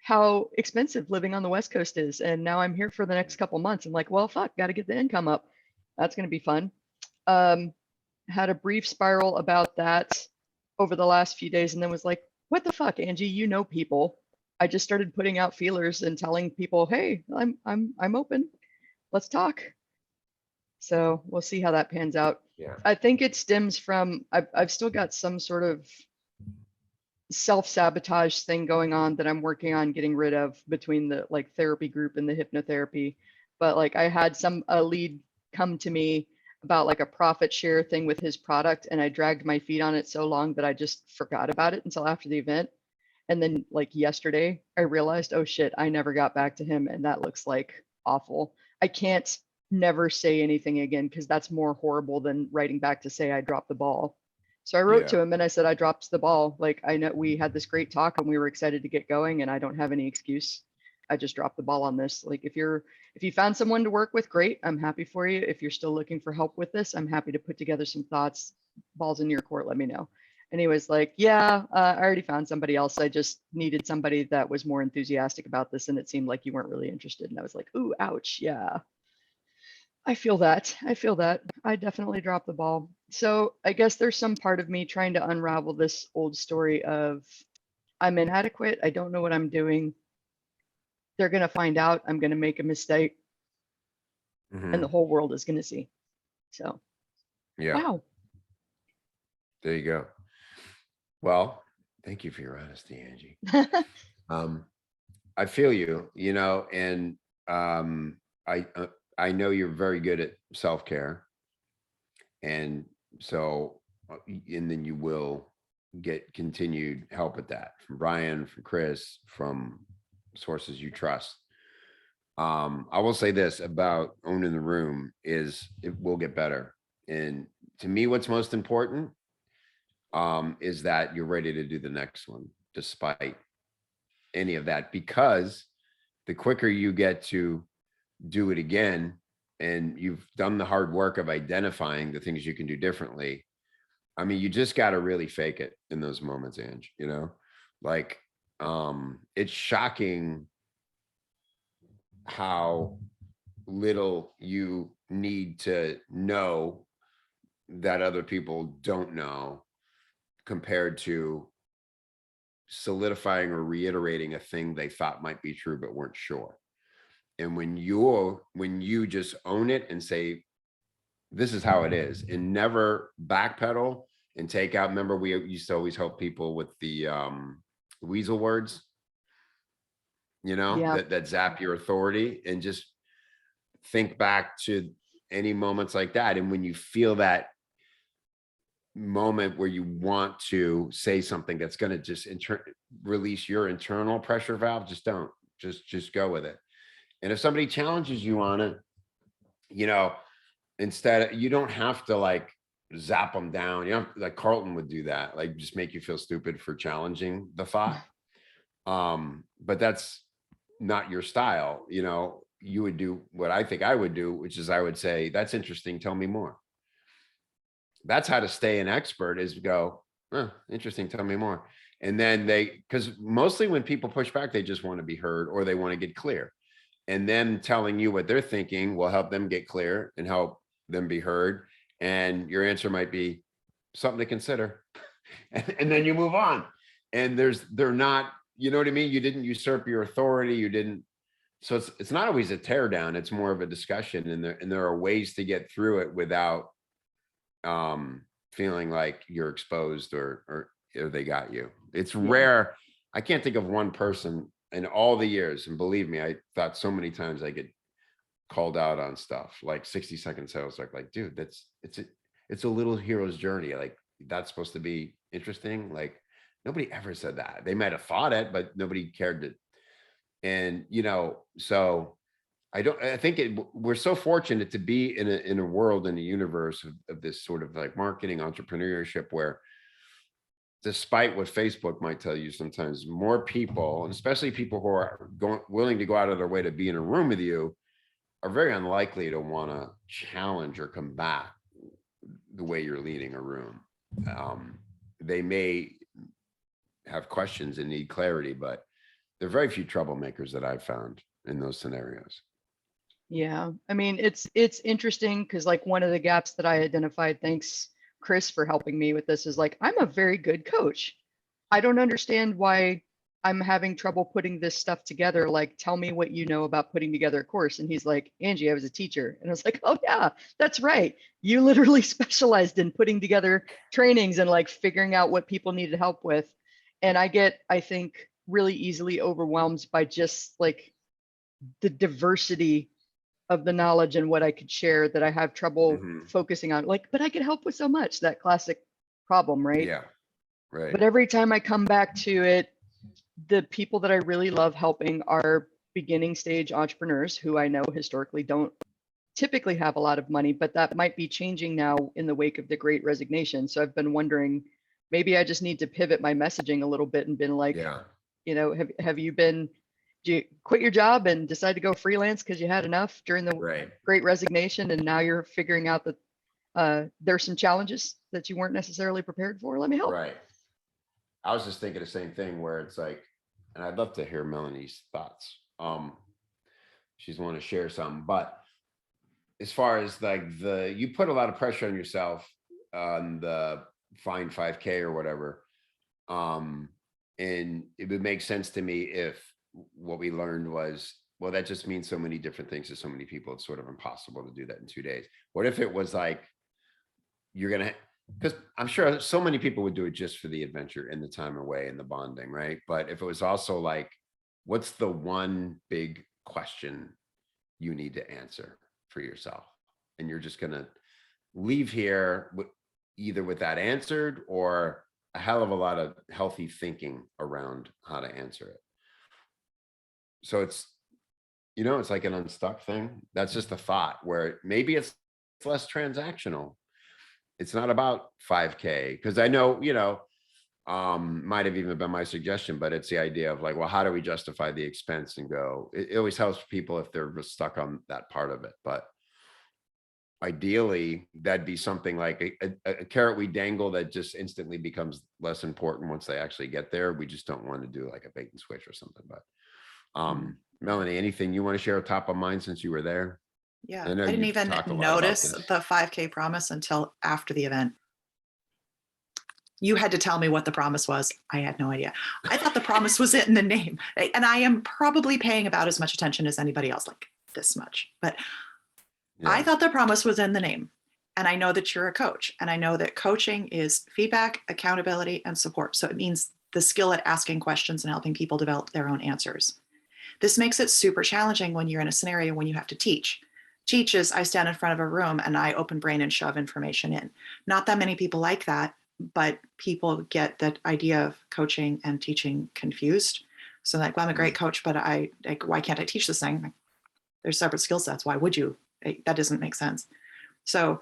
how expensive living on the West Coast is. And now I'm here for the next couple months. I'm like, well, fuck, got to get the income up. That's going to be fun. Had a brief spiral about that over the last few days and then was like, what the fuck, Angie, you know people. I just started putting out feelers and telling people, hey, I'm open. Let's talk. So we'll see how that pans out. Yeah. I think it stems from, I've still got some sort of self-sabotage thing going on that I'm working on getting rid of between the like therapy group and the hypnotherapy. But like I had a lead come to me about like a profit share thing with his product, and I dragged my feet on it so long that I just forgot about it until after the event. And then like yesterday, I realized, oh shit, I never got back to him, and that looks like awful. I can't never say anything again because that's more horrible than writing back to say I dropped the ball. So I wrote to him and I said, I dropped the ball. Like, I know we had this great talk and we were excited to get going and I don't have any excuse. I just dropped the ball on this. Like if you found someone to work with, great. I'm happy for you. If you're still looking for help with this, I'm happy to put together some thoughts. Balls in your court, let me know. And he was like, yeah, I already found somebody else. I just needed somebody that was more enthusiastic about this. And it seemed like you weren't really interested. And I was like, ooh, ouch. Yeah, I feel that. I definitely dropped the ball. So I guess there's some part of me trying to unravel this old story of I'm inadequate. I don't know what I'm doing. They're going to find out I'm going to make a mistake and the whole world is going to see. So, Yeah, wow. there you go. Well, thank you for your honesty, Angie. I feel you, and I know you're very good at self-care. And so, and then you will get continued help with that from Brian, from Chris, from sources you trust. I will say this about owning the room is it will get better. And to me, what's most important is that you're ready to do the next one, despite any of that, because the quicker you get to do it again, and you've done the hard work of identifying the things you can do differently. I mean, you just got to really fake it in those moments, Ange, like, it's shocking how little you need to know that other people don't know compared to solidifying or reiterating a thing they thought might be true but weren't sure. And when you just own it and say, this is how it is, and never backpedal and take out. Remember, we used to always help people with the weasel words, Yeah. that zap your authority, and just think back to any moments like that. And when you feel that moment where you want to say something that's going to just release your internal pressure valve, just don't, just go with it. And if somebody challenges you on it, instead, you don't have to like zap them down. Like Carlton would do that, like just make you feel stupid for challenging the thought. But that's not your style. You would do what I think I would do, which is I would say, that's interesting. Tell me more. That's how to stay an expert, is go, interesting. Tell me more. And then because mostly when people push back, they just want to be heard or they want to get clear. And then telling you what they're thinking will help them get clear and help them be heard. And your answer might be something to consider. And then you move on. And they're not, you know what I mean? You didn't usurp your authority. You didn't. So it's not always a tear down. It's more of a discussion. And there are ways to get through it without feeling like you're exposed or they got you. It's rare. I can't think of one person in all the years, and believe me, I thought so many times I get called out on stuff like 60-second sales, like, dude, it's a little hero's journey. Like, that's supposed to be interesting. Like, nobody ever said that. They might have thought it, but nobody cared to. And so I think we're so fortunate to be in a world, in a universe of this sort of like marketing entrepreneurship, where despite what Facebook might tell you, sometimes more people, and especially people who are willing to go out of their way to be in a room with you, are very unlikely to want to challenge or combat the way you're leading a room. They may have questions and need clarity, but there are very few troublemakers that I've found in those scenarios. Yeah. I mean, it's interesting because like one of the gaps that I identified, thanks Chris for helping me with this, is like, I'm a very good coach. I don't understand why I'm having trouble putting this stuff together. Like, tell me what you know about putting together a course. And he's like, Angie, I was a teacher. And I was like, oh yeah, that's right. You literally specialized in putting together trainings and like figuring out what people needed help with. And I think, really easily overwhelmed by just like the diversity of the knowledge and what I could share, that I have trouble focusing on. Like, but I could help with so much, that classic problem, right? Yeah, right. But every time I come back to it, the people that I really love helping are beginning stage entrepreneurs who I know historically don't typically have a lot of money, but that might be changing now in the wake of the Great Resignation. So I've been wondering, maybe I just need to pivot my messaging a little bit and been like, have you been Do you quit your job and decide to go freelance because you had enough during the Right. Great Resignation, and now you're figuring out that there's some challenges that you weren't necessarily prepared for? Let me help. Right. I was just thinking the same thing where it's like, and I'd love to hear Melanie's thoughts. She's want to share some, but as far as like you put a lot of pressure on yourself on the fine 5K or whatever. And it would make sense to me if what we learned was, well, that just means so many different things to so many people. It's sort of impossible to do that in 2 days. What if it was like, you're going to, because I'm sure so many people would do it just for the adventure and the time away and the bonding, right? But if it was also like, what's the one big question you need to answer for yourself? And you're just going to leave here either with that answered or a hell of a lot of healthy thinking around how to answer it. So it's, it's like an unstuck thing. That's just a thought where maybe it's less transactional. It's not about 5K, because I know, might have even been my suggestion, but it's the idea of like, well, how do we justify the expense and go? It always helps people if they're stuck on that part of it. But ideally, that'd be something like a carrot we dangle that just instantly becomes less important once they actually get there. We just don't want to do like a bait and switch or something. But Melanie, anything you want to share top of mind since you were there? Yeah, I didn't even notice the 5K promise until after the event. You had to tell me what the promise was. I had no idea. I thought the promise was in the name. And I am probably paying about as much attention as anybody else, like this much. But yeah. I thought the promise was in the name. And I know that you're a coach. And I know that coaching is feedback, accountability, and support. So it means the skill at asking questions and helping people develop their own answers. This makes it super challenging when you're in a scenario when you have to teach. Teach is I stand in front of a room and I open brain and shove information in. Not that many people like that, but people get that idea of coaching and teaching confused. So like, well, I'm a great coach, but why can't I teach this thing? There's separate skill sets. Why would you? That doesn't make sense. So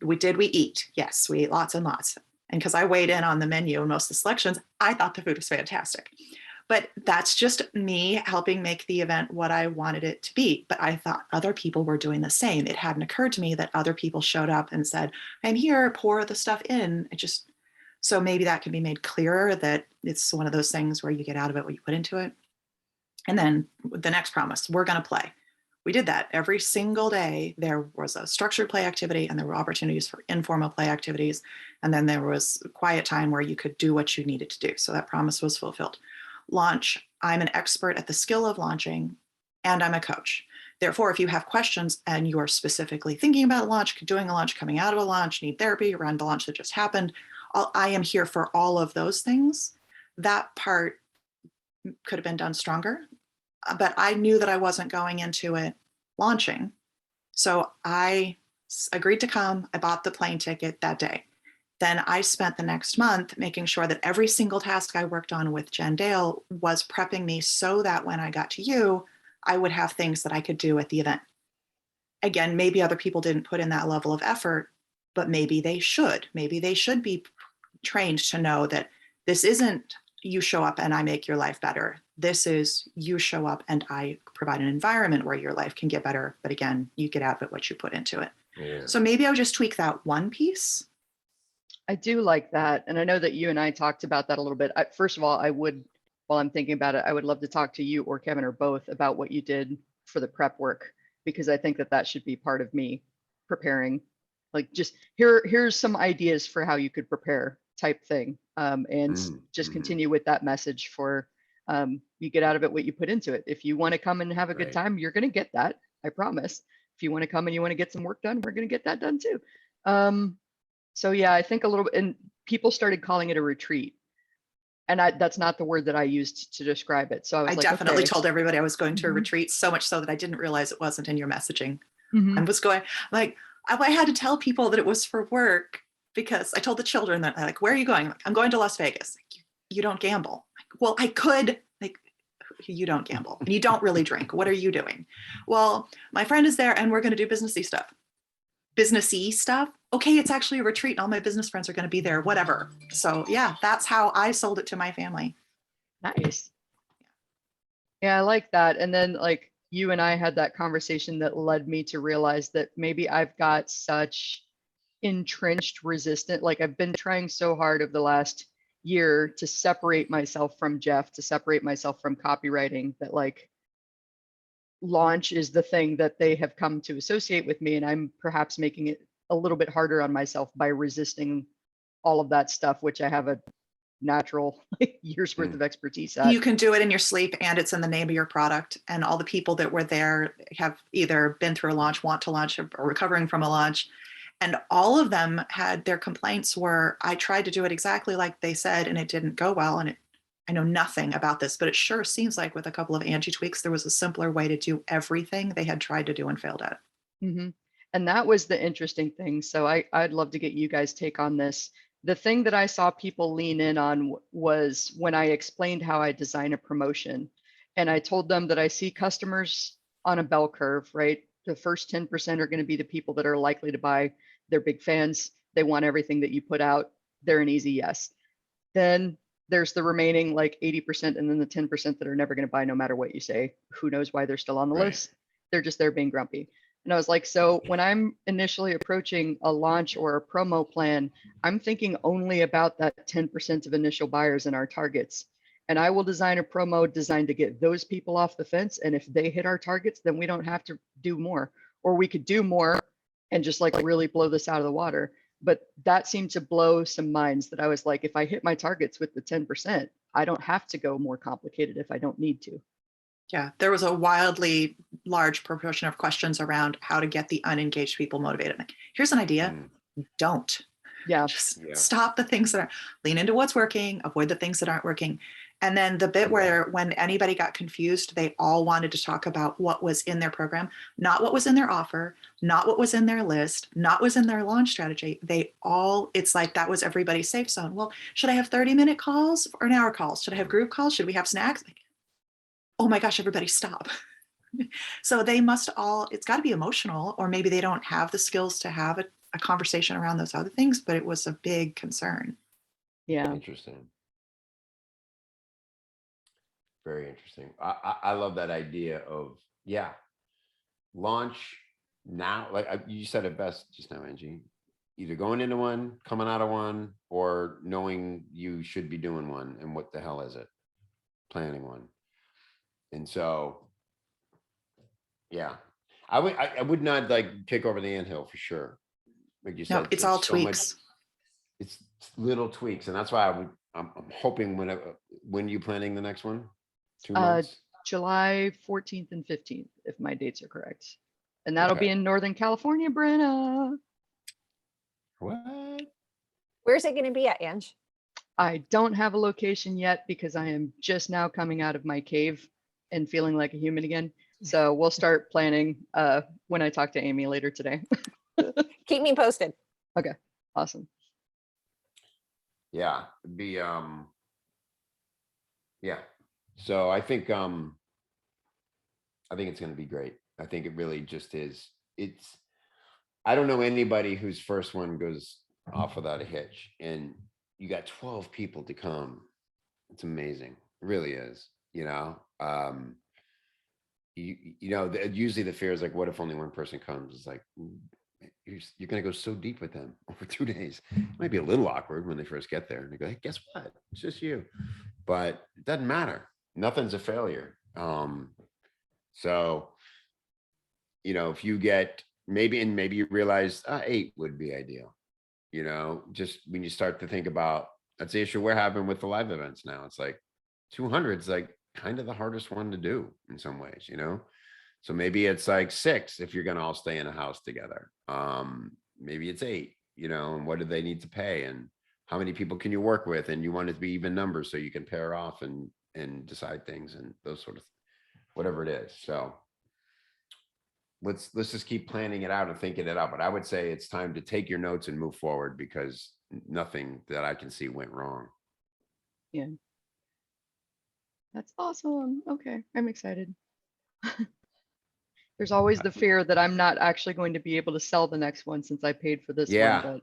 we eat. Yes, we ate lots and lots. And because I weighed in on the menu and most of the selections, I thought the food was fantastic. But that's just me helping make the event what I wanted it to be. But I thought other people were doing the same. It hadn't occurred to me that other people showed up and said, I'm here, pour the stuff in. So maybe that can be made clearer that it's one of those things where you get out of it what you put into it. And then the next promise, we're going to play. We did that every single day. There was a structured play activity and there were opportunities for informal play activities. And then there was quiet time where you could do what you needed to do. So that promise was fulfilled. Launch, I'm an expert at the skill of launching and I'm a coach. Therefore, if you have questions and you are specifically thinking about a launch, doing a launch, coming out of a launch, need therapy around the launch that just happened, I am here for all of those things. That part could have been done stronger, but I knew that I wasn't going into it launching. So I agreed to come. I bought the plane ticket that day. Then I spent the next month making sure that every single task I worked on with Jen Dale was prepping me so that when I got to you, I would have things that I could do at the event. Again, maybe other people didn't put in that level of effort, but maybe they should. Maybe they should be trained to know that this isn't you show up and I make your life better. This is you show up and I provide an environment where your life can get better. But again, you get out of it what you put into it. Yeah. So maybe I would just tweak that one piece. I do like that. And I know that you and I talked about that a little bit. First of all, while I'm thinking about it, I would love to talk to you or Kevin or both about what you did for the prep work, because I think that should be part of me preparing. Like just here's some ideas for how you could prepare type thing. And just continue with that message for you get out of it what you put into it. If you want to come and have a good time, you're going to get that. I promise. If you want to come and you want to get some work done, we're going to get that done too. So yeah, I think a little bit, and people started calling it a retreat. And that's not the word that I used to describe it. So I definitely told everybody I was going to a retreat, so much so that I didn't realize it wasn't in your messaging. I was going like, I had to tell people that it was for work because I told the children that like, where are you going? Like, I'm going to Las Vegas. Like, you don't gamble. Like, well, I could. Like, you don't gamble and you don't really drink. What are you doing? Well, my friend is there and we're going to do businessy stuff. Businessy stuff. Okay, it's actually a retreat and all my business friends are going to be there, whatever. So yeah, that's how I sold it to my family. Nice. Yeah, I like that. And then like you and I had that conversation that led me to realize that maybe I've got such entrenched resistant, like I've been trying so hard over the last year to separate myself from Jeff, to separate myself from copywriting, that like launch is the thing that they have come to associate with me. And I'm perhaps making it a little bit harder on myself by resisting all of that stuff, which I have a natural year's worth of expertise at. You can do it in your sleep, and it's in the name of your product. And all the people that were there have either been through a launch, want to launch, or recovering from a launch. And all of them had their complaints were, I tried to do it exactly like they said, and it didn't go well. And I know nothing about this, but it sure seems like with a couple of Angie tweaks, there was a simpler way to do everything they had tried to do and failed at. Mm-hmm. And that was the interesting thing. So I'd love to get you guys' take on this. The thing that I saw people lean in on was when I explained how I design a promotion. And I told them that I see customers on a bell curve, right? The first 10% are going to be the people that are likely to buy. They're big fans. They want everything that you put out. They're an easy yes. Then there's the remaining like 80%, and then the 10% that are never going to buy no matter what you say. Who knows why they're still on the list? They're just there being grumpy. And I was like, so when I'm initially approaching a launch or a promo plan, I'm thinking only about that 10% of initial buyers in our targets. And I will design a promo designed to get those people off the fence. And if they hit our targets, then we don't have to do more, or we could do more and just like really blow this out of the water. But that seemed to blow some minds, that I was like, if I hit my targets with the 10%, I don't have to go more complicated if I don't need to. Yeah, there was a wildly large proportion of questions around how to get the unengaged people motivated. Like, here's an idea. Don't. Yeah. Just stop the things that are, lean into what's working, avoid the things that aren't working. And then the bit where when anybody got confused, they all wanted to talk about what was in their program, not what was in their offer, not what was in their list, not what was in their launch strategy. They all, it's like that was everybody's safe zone. Well, should I have 30-minute calls or an hour calls? Should I have group calls? Should we have snacks? Like, oh my gosh, everybody stop. So they must all, it's got to be emotional, or maybe they don't have the skills to have a conversation around those other things, but it was a big concern. Yeah. Interesting. Very interesting. I love that idea of, launch now. Like you said it best just now, Angie. Either going into one, coming out of one, or knowing you should be doing one, and what the hell is it? Planning one. And so, I would not like kick over the anthill for sure. Like you said, no, it's all tweaks. It's little tweaks, and that's why I'm hoping when you planning the next one? 2 months? July 14th and 15th, if my dates are correct. And that'll be in Northern California, Brenna. What? Where's it going to be at, Ange? I don't have a location yet because I am just now coming out of my cave and feeling like a human again. So we'll start planning when I talk to Amy later today. Keep me posted. Okay, awesome. Yeah, it'd be So I think it's going to be great. I think it really just is. I don't know anybody whose first one goes off without a hitch, and you got 12 people to come. It's amazing. It really is. Usually the fear is like, what if only one person comes? It's like, you're going to go so deep with them over 2 days. It might be a little awkward when they first get there and they go, hey, guess what? It's just you. But it doesn't matter. Nothing's a failure. So, if you get maybe you realize 8 would be ideal, just when you start to think about, that's the issue we're having with the live events now. It's like 200 is like kind of the hardest one to do in some ways, so maybe it's like 6 if you're going to all stay in a house together. Maybe it's 8, and what do they need to pay, and how many people can you work with, and you want it to be even numbers so you can pair off and decide things and those sort of whatever it is. So let's just keep planning it out and thinking it out. But I would say it's time to take your notes and move forward, because nothing that I can see went wrong. Yeah. That's awesome. Okay, I'm excited. There's always the fear that I'm not actually going to be able to sell the next one since I paid for this one. But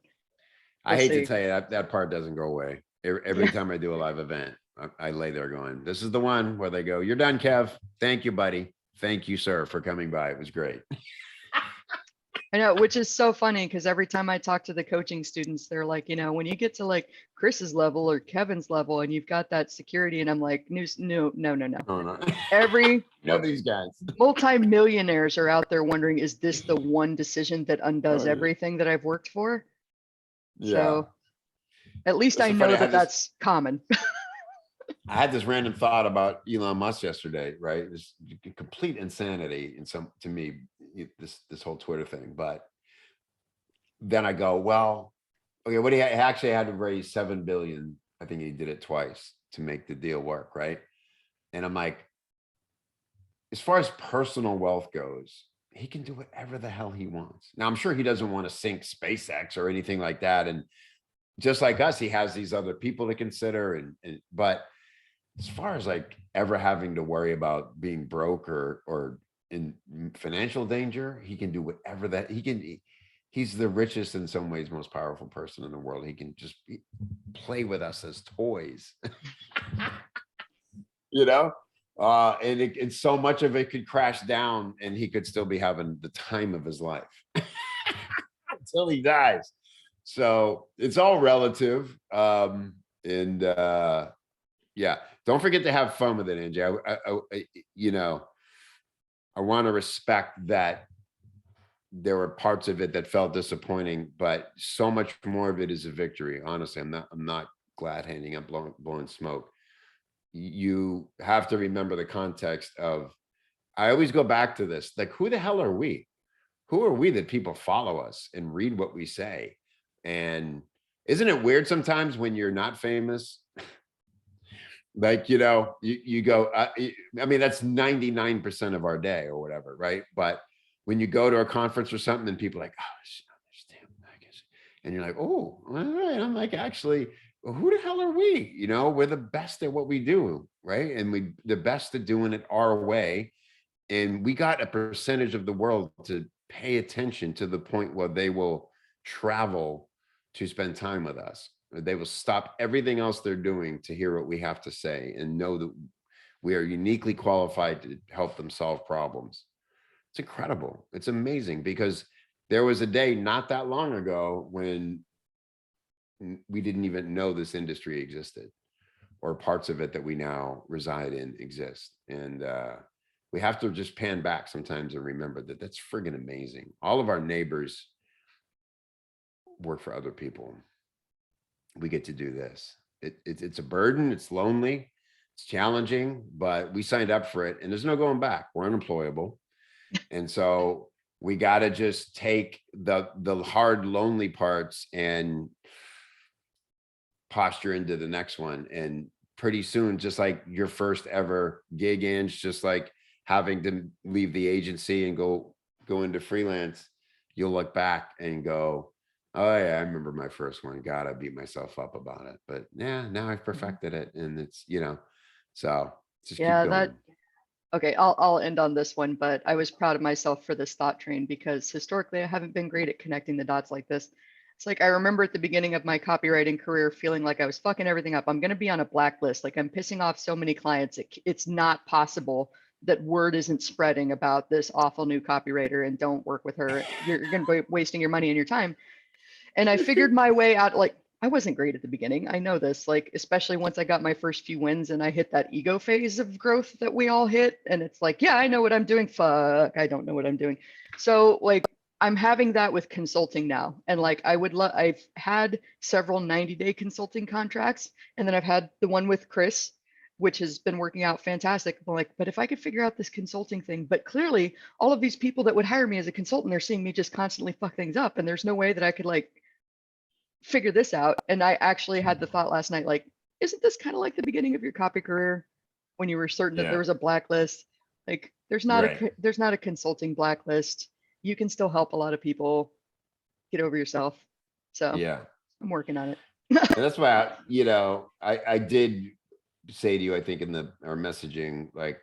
I hate to tell you that part doesn't go away. Every time I do a live event, I lay there going, this is the one where they go, you're done, Kev. Thank you, buddy. Thank you, sir, for coming by. It was great. I know, which is so funny because every time I talk to the coaching students, they're like, when you get to like Chris's level or Kevin's level and you've got that security, and I'm like, no. Oh, no. Every know these guys. multi-millionaires are out there wondering, is this the one decision that undoes Oh, yeah. everything that I've worked for? Yeah. So at least That's I so know funny. that that's common. I had this random thought about Elon Musk yesterday, right? It's complete insanity to me, this whole Twitter thing. But then I go, well, okay, what he actually had to raise 7 billion. I think he did it twice to make the deal work, right? And I'm like, as far as personal wealth goes, he can do whatever the hell he wants. Now, I'm sure he doesn't want to sink SpaceX or anything like that. And just like us, he has these other people to consider. But as far as like ever having to worry about being broke or in financial danger, he can do whatever that he can. He's the richest, in some ways, most powerful person in the world. He can just play with us as toys, and so much of it could crash down and he could still be having the time of his life until he dies. So it's all relative. Yeah, don't forget to have fun with it, Angie. I want to respect that there were parts of it that felt disappointing, but so much more of it is a victory. Honestly, I'm not glad handing up blowing smoke. You have to remember the context of, I always go back to this, like, who the hell are we? Who are we that people follow us and read what we say? And isn't it weird sometimes when you're not famous? Like, you go, I mean, that's 99% of our day or whatever, right? But when you go to a conference or something and people are like, oh, I understand, I guess. And you're like, oh, all right. I'm like, actually, who the hell are we? We're the best at what we do, right? And the best at doing it our way. And we got a percentage of the world to pay attention to the point where they will travel to spend time with us. They will stop everything else they're doing to hear what we have to say and know that we are uniquely qualified to help them solve problems. It's incredible. It's amazing, because there was a day not that long ago when we didn't even know this industry existed, or parts of it that we now reside in exist. And we have to just pan back sometimes and remember that that's friggin' amazing. All of our neighbors work for other people. We get to do this. It's a burden. It's lonely. It's challenging, but we signed up for it, and there's no going back. We're unemployable. And so we got to just take the hard, lonely parts and posture into the next one. And pretty soon, just like your first ever gig, Ange, just like having to leave the agency and go into freelance, you'll look back and go, oh yeah, I remember my first one. God, I beat myself up about it. But yeah, now I've perfected it. And it's, so just keep going. Okay, I'll end on this one, but I was proud of myself for this thought train, because historically I haven't been great at connecting the dots like this. It's like, I remember at the beginning of my copywriting career feeling like I was fucking everything up. I'm going to be on a blacklist. Like, I'm pissing off so many clients. It's not possible that word isn't spreading about this awful new copywriter, and don't work with her. You're going to be wasting your money and your time. And I figured my way out. Like, I wasn't great at the beginning. I know this, like, especially once I got my first few wins and I hit that ego phase of growth that we all hit. And it's like, yeah, I know what I'm doing. Fuck, I don't know what I'm doing. So like, I'm having that with consulting now. And like, I've had several 90-day consulting contracts. And then I've had the one with Chris, which has been working out fantastic. I'm like, but if I could figure out this consulting thing, but clearly all of these people that would hire me as a consultant, they're seeing me just constantly fuck things up. And there's no way that I could like figure this out. And I actually had the thought last night, like, isn't this kind of like the beginning of your copy career when you were certain that there was a blacklist? Like, there's not a consulting blacklist. You can still help a lot of people get over yourself. So yeah, I'm working on it. And that's why I did say to you, I think in our messaging, like,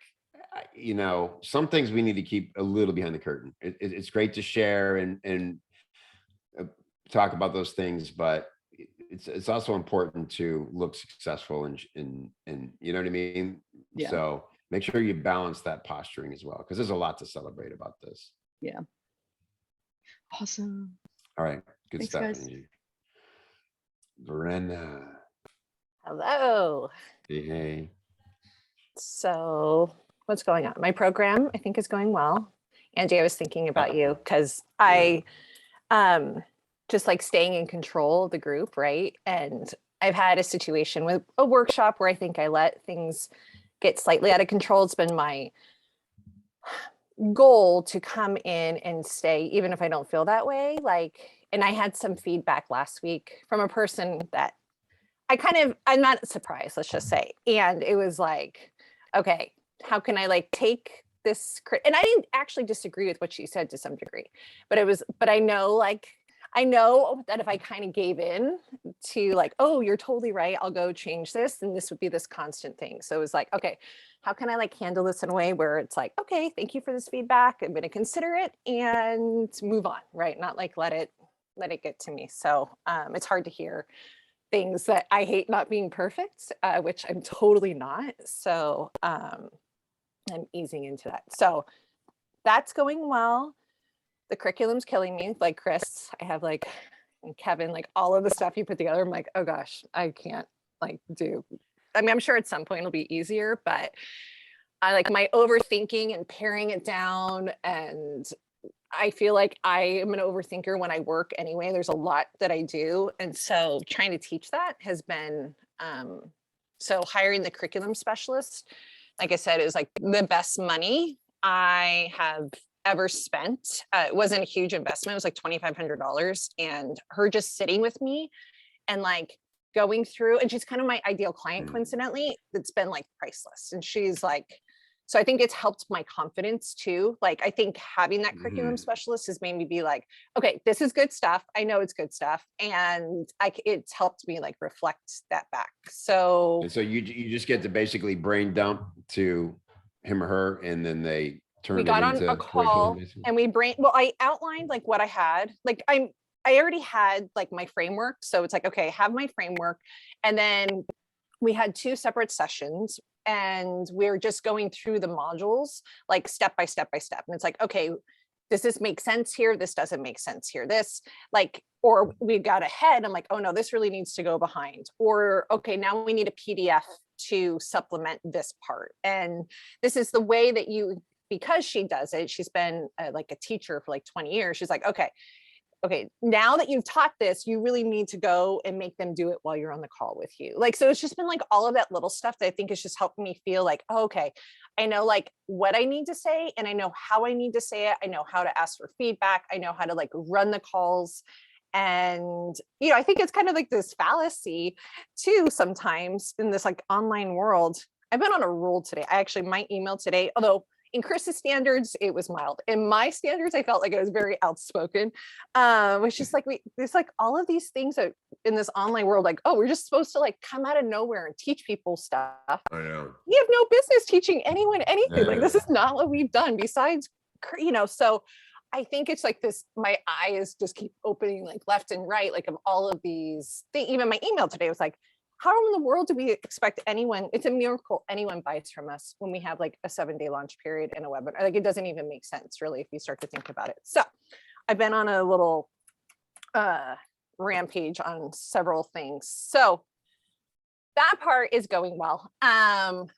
some things we need to keep a little behind the curtain. It's great to share and talk about those things, but it's also important to look successful and you know what I mean? Yeah. So make sure you balance that posturing as well, because there's a lot to celebrate about this. Yeah. Awesome. All right. Good Thanks, stuff, guys. Angie. Lorena. Hello. Hey. So what's going on? My program, I think, is going well. Angie, I was thinking about you because I just like staying in control of the group, right? And I've had a situation with a workshop where I think I let things get slightly out of control. It's been my goal to come in and stay, even if I don't feel that way. And I had some feedback last week from a person that I'm not surprised, let's just say. And it was like, okay, how can I take this? And I didn't actually disagree with what she said to some degree, but I know that if I kind of gave in to oh, you're totally right, I'll go change this, and this would be this constant thing. So it was like, okay, how can I handle this in a way where it's like, okay, thank you for this feedback, I'm going to consider it and move on, right? Not let it get to me. So it's hard to hear things that I hate not being perfect, which I'm totally not. So I'm easing into that. So that's going well. The curriculum's killing me. Chris, I have and Kevin, all of the stuff you put together. I'm like, oh gosh, I can't do. I mean, I'm sure at some point it'll be easier, but I my overthinking and paring it down. And I feel like I am an overthinker when I work anyway. There's a lot that I do. And so trying to teach that has been, so hiring the curriculum specialist, like I said, is the best money I have ever spent. It wasn't a huge investment. It was $2,500, and her just sitting with me and going through, and she's kind of my ideal client, coincidentally. It's been priceless. And she's so I think it's helped my confidence too. I think having that curriculum specialist has made me be okay, this is good stuff. I know it's good stuff. And it's helped me reflect that back. So, and so you just get to basically brain dump to him or her, and then they turn we got on a call and I outlined what I had. I already had my framework. So it's okay, I have my framework. And then we had 2 separate sessions, and we're just going through the modules step by step by step. And it's okay, does this make sense here? This doesn't make sense here. This or we got ahead. I'm oh no, this really needs to go behind. Or okay, now we need a PDF to supplement this part. And this is the way that because she does it, she's been a teacher for 20 years. She's okay, now that you've taught this, you really need to go and make them do it while you're on the call with you. So it's just been all of that little stuff that I think has just helped me feel oh, okay, I know what I need to say, and I know how I need to say it. I know how to ask for feedback. I know how to run the calls. And, I think it's kind of this fallacy too, sometimes in this online world. I've been on a roll today. My email today, although in Chris's standards, it was mild. In my standards, I felt like it was very outspoken. It's just there's all of these things that in this online world, oh, we're just supposed to come out of nowhere and teach people stuff. I know. We have no business teaching anyone anything. This is not what we've done besides, so I think it's this, my eyes just keep opening left and right, of all of these things. Even my email today was how in the world do we expect anyone, it's a miracle anyone buys from us when we have a 7-day launch period and a webinar. It doesn't even make sense really if you start to think about it. So I've been on a little rampage on several things. So that part is going well.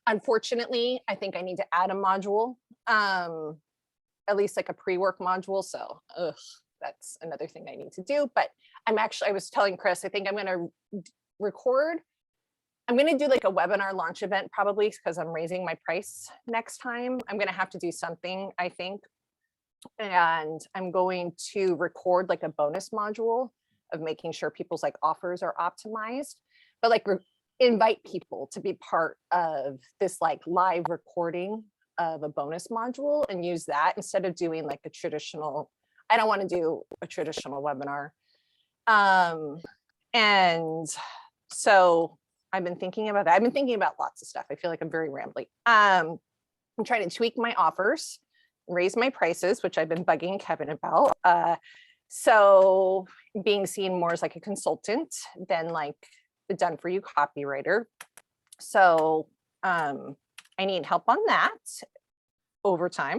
Unfortunately, I think I need to add a module, at least a pre-work module. So that's another thing I need to do. But I was telling Chris, I think I'm going to record. I'm going to do a webinar launch event probably, because I'm raising my price next time. I'm going to have to do something, I think. And I'm going to record a bonus module of making sure people's offers are optimized, but invite people to be part of this live recording of a bonus module and use that instead of doing a traditional. I don't want to do a traditional webinar. And so I've been thinking about that. I've been thinking about lots of stuff. I feel I'm very rambly. I'm trying to tweak my offers, raise my prices, which I've been bugging Kevin about. So being seen more as like a consultant than like the done for you copywriter. So I need help on that over time.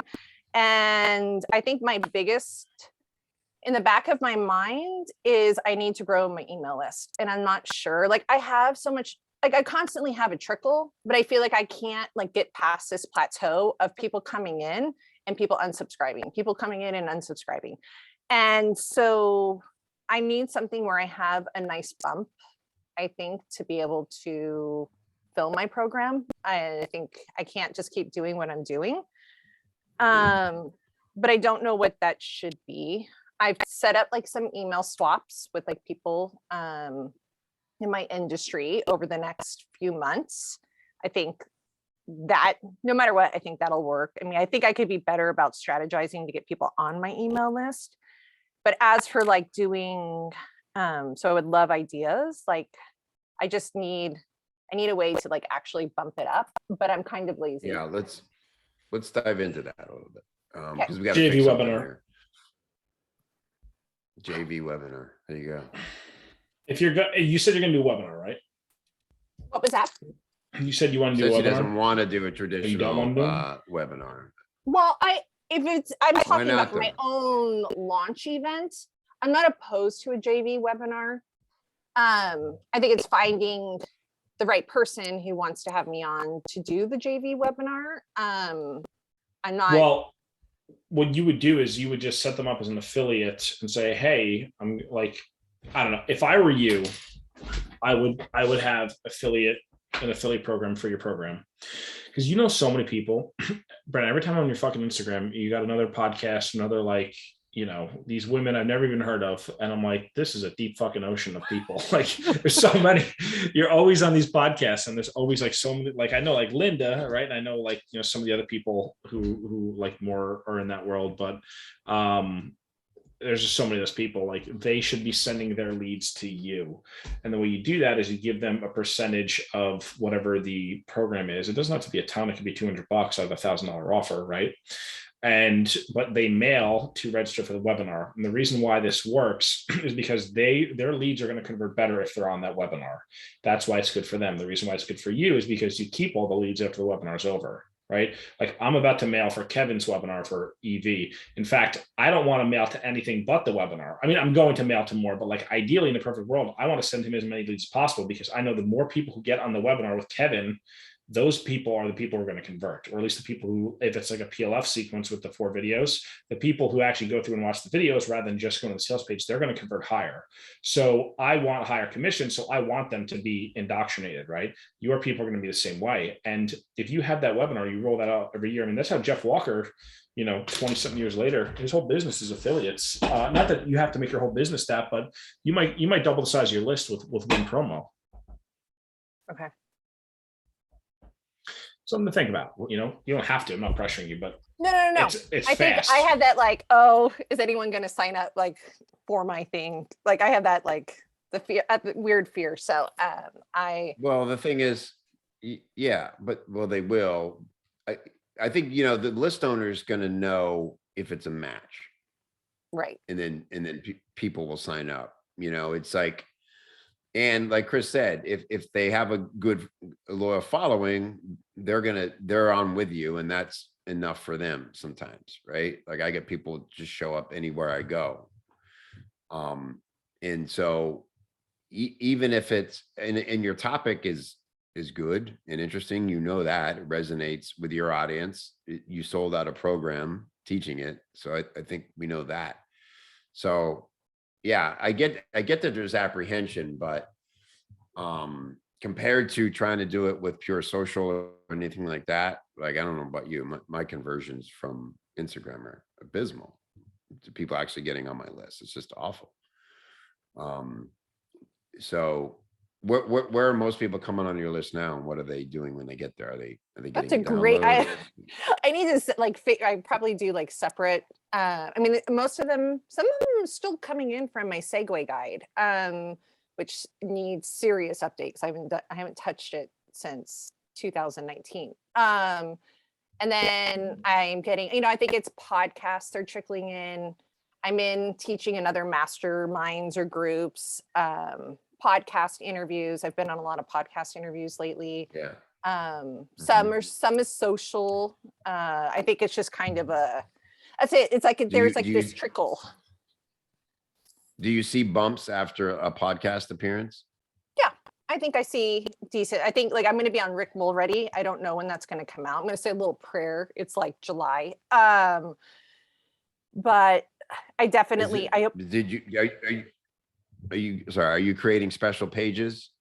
And I think my biggest in the back of my mind is I need to grow my email list. And I'm not sure, like I have so much, like I constantly have a trickle, but I feel like I can't like get past this plateau of people coming in and people unsubscribing, people coming in and unsubscribing. And so I need something where I have a nice bump, I think, to be able to fill my program. I think I can't just keep doing what I'm doing. But I don't know what that should be. I've set up like some email swaps with like people in my industry over the next few months. I think that no matter what, I think that'll work. I mean, I think I could be better about strategizing to get people on my email list. But as for like doing, so I would love ideas. Like I need a way to like actually bump it up, but I'm kind of lazy. Yeah, let's dive into that a little bit. Because we got JV to webinar. Here. JV webinar. There you go. If you're you said you're gonna do a webinar, right? What was that? You said you want to do a Says webinar. he doesn't want to do a traditional want to webinar. Well, I'm talking not, about for my own launch event. I'm not opposed to a JV webinar. I think it's finding the right person who wants to have me on to do the JV webinar. I'm not. Well, what you would do is you would just set them up as an affiliate and say, hey, I'm like, I don't know. If I were you, I would have an affiliate program for your program. Because you know so many people, Brent, every time on your fucking Instagram, you got another podcast, another like, you know, these women I've never even heard of. And I'm like, this is a deep fucking ocean of people. Like there's so many, you're always on these podcasts and there's always like so many, like I know like Linda, right? And I know like, you know, some of the other people who like more are in that world, but there's just so many of those people, like they should be sending their leads to you. And the way you do that is you give them a percentage of whatever the program is. It doesn't have to be a ton. It could be $200 out of $1,000 offer, right? But they mail to register for the webinar. And the reason why this works is because their leads are going to convert better if they're on that webinar. That's why it's good for them. The reason why it's good for you is because you keep all the leads after the webinar is over, right? Like I'm about to mail for Kevin's webinar for EV. In fact, I don't want to mail to anything but the webinar. I mean, I'm going to mail to more, but like ideally in the perfect world, I want to send him as many leads as possible because I know the more people who get on the webinar with Kevin, those people are the people who are going to convert, or at least the people who, if it's like a PLF sequence with the 4 videos, the people who actually go through and watch the videos rather than just going to the sales page, they're going to convert higher. So I want higher commission. So I want them to be indoctrinated, right? Your people are going to be the same way. And if you have that webinar, you roll that out every year. I mean, that's how Jeff Walker, you know, 20 something years later, his whole business is affiliates. Not that you have to make your whole business that, but you might double the size of your list with one promo. Okay. Something to think about. You know, you don't have to. I'm not pressuring you, but No. It's I think fast. I had that like, oh, is anyone going to sign up like for my thing? Like I had that like the fear, weird fear. So Well, the thing is, yeah, but they will. I think, you know, the list owner is going to know if it's a match, right. and then people will sign up. You know, it's like. And like Chris said, if they have a good loyal following, they're on with you, and that's enough for them sometimes, right? Like I get people just show up anywhere I go. And so even if it's and your topic is good and interesting, you know, that it resonates with your audience. You sold out a program teaching it. So I think we know that. So yeah, I get that there's apprehension, but compared to trying to do it with pure social or anything like that, like I don't know about you, my conversions from Instagram are abysmal to people actually getting on my list. It's just awful. So where are most people coming on your list now, and what are they doing when they get there? Are they That's getting a great. I need to like. I probably do like separate. I mean, most of them. Some of them are still coming in from my Segue guide, which needs serious updates. I haven't touched it since 2019. And then I'm getting. You know, I think it's podcasts are trickling in. I'm in teaching in other masterminds or groups, podcast interviews. I've been on a lot of podcast interviews lately. Yeah. Some is social. I think it's just kind of that's it. It's like there's this trickle. Do you see bumps after a podcast appearance? Yeah, I think I see decent. I think like I'm going to be on Rick Mulready. I don't know when that's going to come out. I'm going to say a little prayer. It's like July. But I definitely, I hope. Are you creating special pages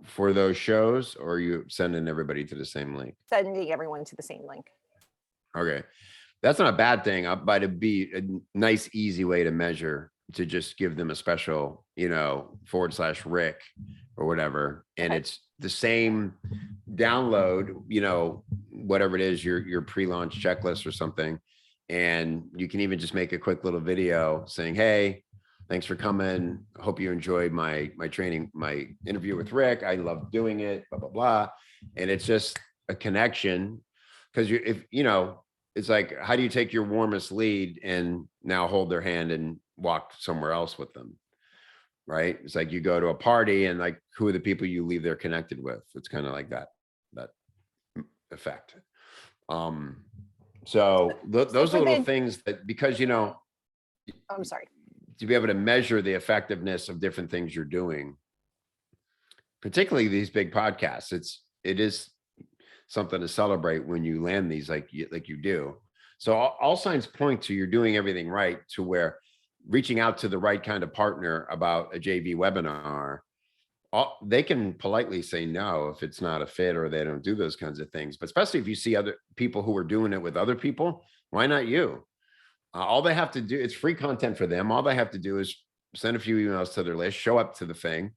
for those shows, or are you sending everybody to the same link? Sending everyone to the same link. Okay. That's not a bad thing, but it'd be a nice, easy way to measure, to just give them a special, /Rick or whatever. And it's the same download, whatever it is, your pre-launch checklist or something. And you can even just make a quick little video saying, hey, thanks for coming. Hope you enjoyed my training, my interview with Rick. I love doing it, blah, blah, blah. And it's just a connection, because it's like, how do you take your warmest lead and now hold their hand and walk somewhere else with them? Right. It's like you go to a party and like, who are the people you leave there connected with? It's kind of like that effect. So those are little things that, because, I'm sorry. To be able to measure the effectiveness of different things you're doing, particularly these big podcasts, it is something to celebrate when you land these like you do. So all signs point to you're doing everything right, to where reaching out to the right kind of partner about a JV webinar, they can politely say no if it's not a fit or they don't do those kinds of things. But especially if you see other people who are doing it with other people, why not you? All they have to do, it's free content for them. All they have to do is send a few emails to their list, show up to the thing,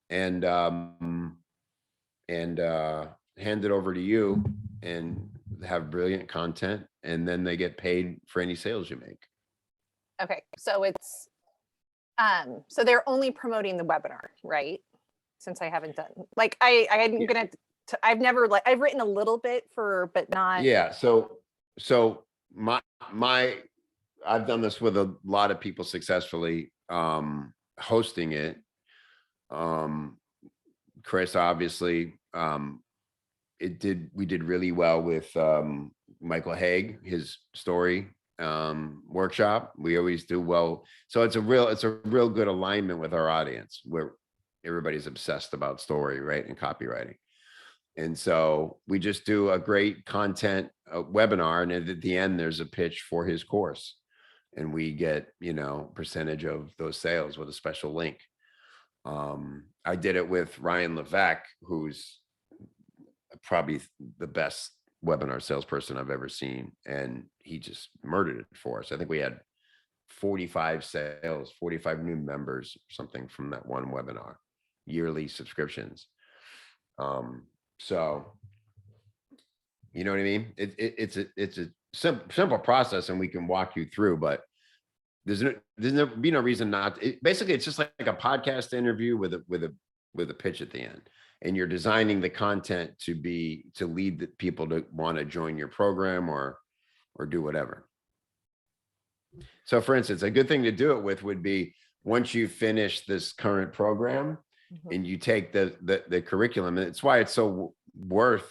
and hand it over to you and have brilliant content. And then they get paid for any sales you make. Okay. So it's, so they're only promoting the webinar, right? Since I haven't done, like, I've written a little bit but not. Yeah. So I've done this with a lot of people successfully, hosting it. Chris, obviously, we did really well with Michael Haig, his story workshop. We always do well. So it's a real good alignment with our audience, where everybody's obsessed about story, right, and copywriting. And so we just do a great content webinar, and at the end there's a pitch for his course, and we get percentage of those sales with a special link. I did it with Ryan Levesque, who's probably the best webinar salesperson I've ever seen, and he just murdered it for us. I think we had 45 sales, 45 new members or something from that one webinar, yearly subscriptions. So you know what I mean? It's a simple process, and we can walk you through, but there's no reason not. Basically, it's just like a podcast interview with a pitch at the end, and you're designing the content to lead the people to want to join your program or do whatever. So for instance, a good thing to do it with would be, once you finish this current program, and you take the curriculum, and it's why it's so worth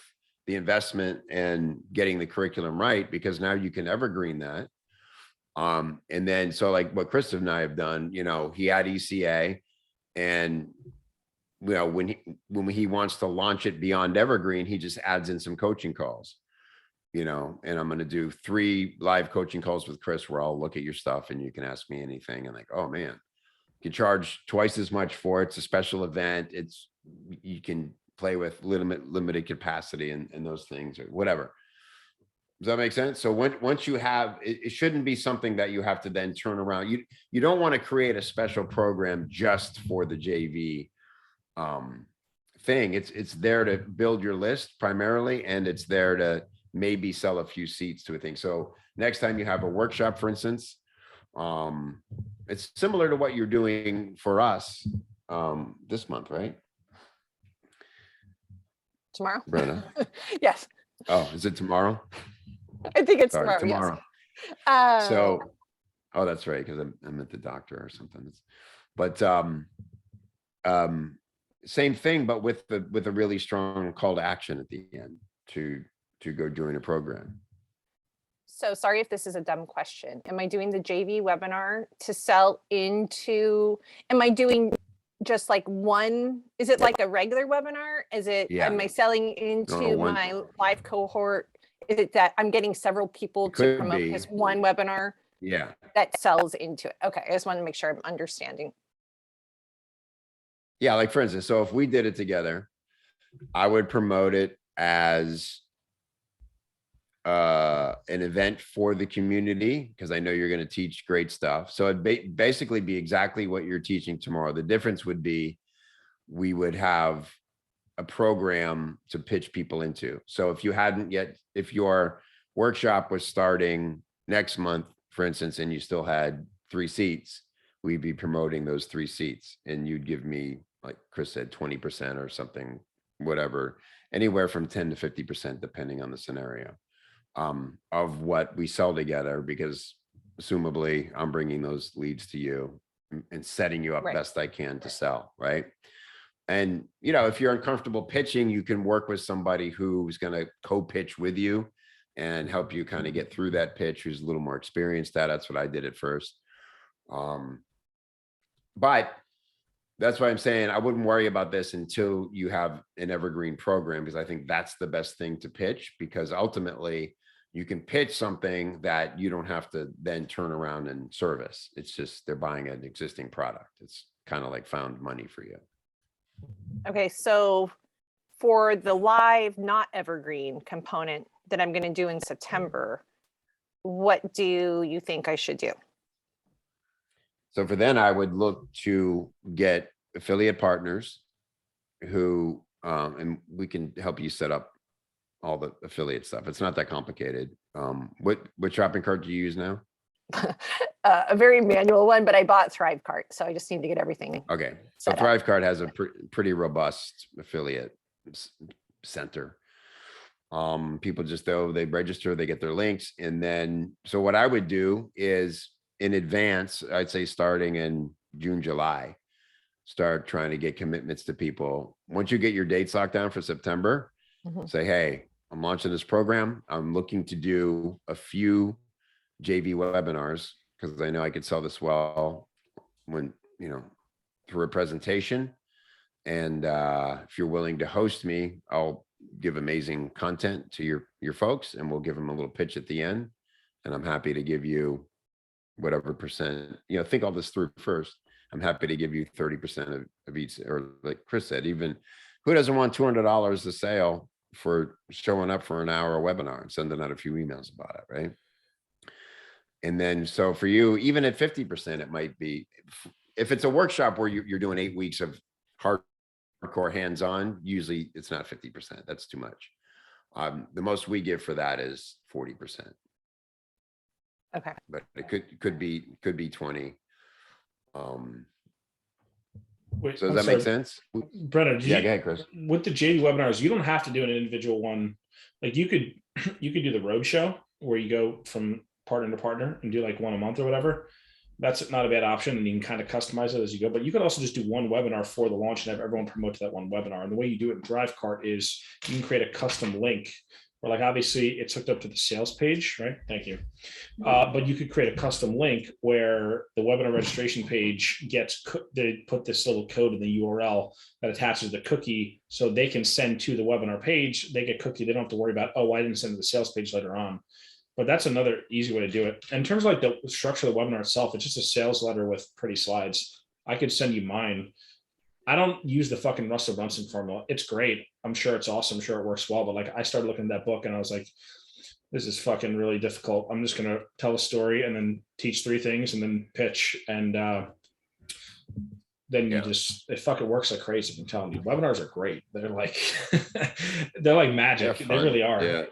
the investment and getting the curriculum right, because now you can evergreen that. And then, so like what Chris and I have done, he had ECA, and when he wants to launch it beyond evergreen, he just adds in some coaching calls, and I'm going to do 3 live coaching calls with Chris, where I'll look at your stuff and you can ask me anything. And like, oh man, you can charge twice as much for it. It's a special event. You can play with limited capacity and those things, or whatever. Does that make sense? So once you have, it shouldn't be something that you have to then turn around. You don't want to create a special program just for the JV thing. It's there to build your list primarily, and it's there to maybe sell a few seats to a thing. So next time you have a workshop, for instance, it's similar to what you're doing for us this month, right? Tomorrow? Brenna? Yes. Oh, is it tomorrow? I think it's Sorry, tomorrow. Yes. So Oh, that's right, because I'm at the doctor or something. But same thing, but with a really strong call to action at the end to go join a program. So sorry if this is a dumb question. Am I doing the JV webinar to sell into, am I doing just like one, is it like a regular webinar? Is it, Yeah. am I selling into one- my live cohort? Is it that I'm getting several people It to could promote be. this one webinar Yeah. that sells into it? Okay, I just want to make sure I'm understanding. Yeah, like for instance, so if we did it together, I would promote it as an event for the community, because I know you're going to teach great stuff. So it'd basically be exactly what you're teaching tomorrow. The difference would be we would have a program to pitch people into. So if you hadn't yet, if your workshop was starting next month, for instance, and you still had 3 seats, we'd be promoting those 3 seats, and you'd give me, like Chris said, 20% or something, whatever, anywhere from 10 to 50%, depending on the scenario, of what we sell together, because assumably I'm bringing those leads to you and setting you up Right. best I can to sell, right? And, you know, if you're uncomfortable pitching, you can work with somebody who's going to co-pitch with you and help you kind of get through that pitch, who's a little more experienced at. That's what I did at first. But that's why I'm saying I wouldn't worry about this until you have an evergreen program, because I think that's the best thing to pitch, because ultimately you can pitch something that you don't have to then turn around and service. It's just they're buying an existing product. It's kind of like found money for you. Okay, so for the live, not evergreen component that I'm going to do in September, what do you think I should do? So for then I would look to get affiliate partners who, and we can help you set up all the affiliate stuff. It's not that complicated. What shopping cart do you use now? A very manual one, but I bought Thrivecart, so I just need to get everything. Okay, so set up. Thrivecart has a pretty robust affiliate center. People just they register, they get their links, and then so what I would do is in advance, I'd say starting in June, July, start trying to get commitments to people. Once you get your dates locked down for September, say, hey, I'm launching this program. I'm looking to do a few JV webinars because I know I could sell this well when, you know, through a presentation. And if you're willing to host me, I'll give amazing content to your folks, and we'll give them a little pitch at the end. And I'm happy to give you whatever percent, you know, think all this through first. I'm happy to give you 30% of each, or like Chris said, even who doesn't want $200 a sale for showing up for an hour webinar and sending out a few emails about it, right? And then, so for you, even at 50%, it might be, if it's a workshop where you're doing 8 weeks of hardcore hands-on, usually it's not 50%. That's too much. The most we give for that is 40%. Okay. But it could be 20. Wait, So does I'm that sorry, make sense? Brenna, Yeah, go ahead, Chris. with the JV webinars, you don't have to do an individual one. Like you could do the road show where you go from partner to partner and do like one a month or whatever. That's not a bad option, and you can kind of customize it as you go. But you could also just do one webinar for the launch and have everyone promote to that one webinar. And the way you do it in Thrivecart is you can create a custom link where, like, obviously it's hooked up to the sales page, right? Thank you. But you could create a custom link where the webinar registration page gets, they put this little code in the URL that attaches the cookie, so they can send to the webinar page. They get cookie. They don't have to worry about, oh, I didn't send to the sales page later on. But that's another easy way to do it. In terms of like the structure of the webinar itself, it's just a sales letter with pretty slides. I could send you mine. I don't use the fucking Russell Brunson formula. It's great. I'm sure it's awesome. I'm sure it works well. But like, I started looking at that book and I was like, this is fucking really difficult. I'm just going to tell a story and then teach 3 things and then pitch. And then you just, it fucking works like crazy. I'm telling you, webinars are great. They're like, they're like magic. They really are. Yeah.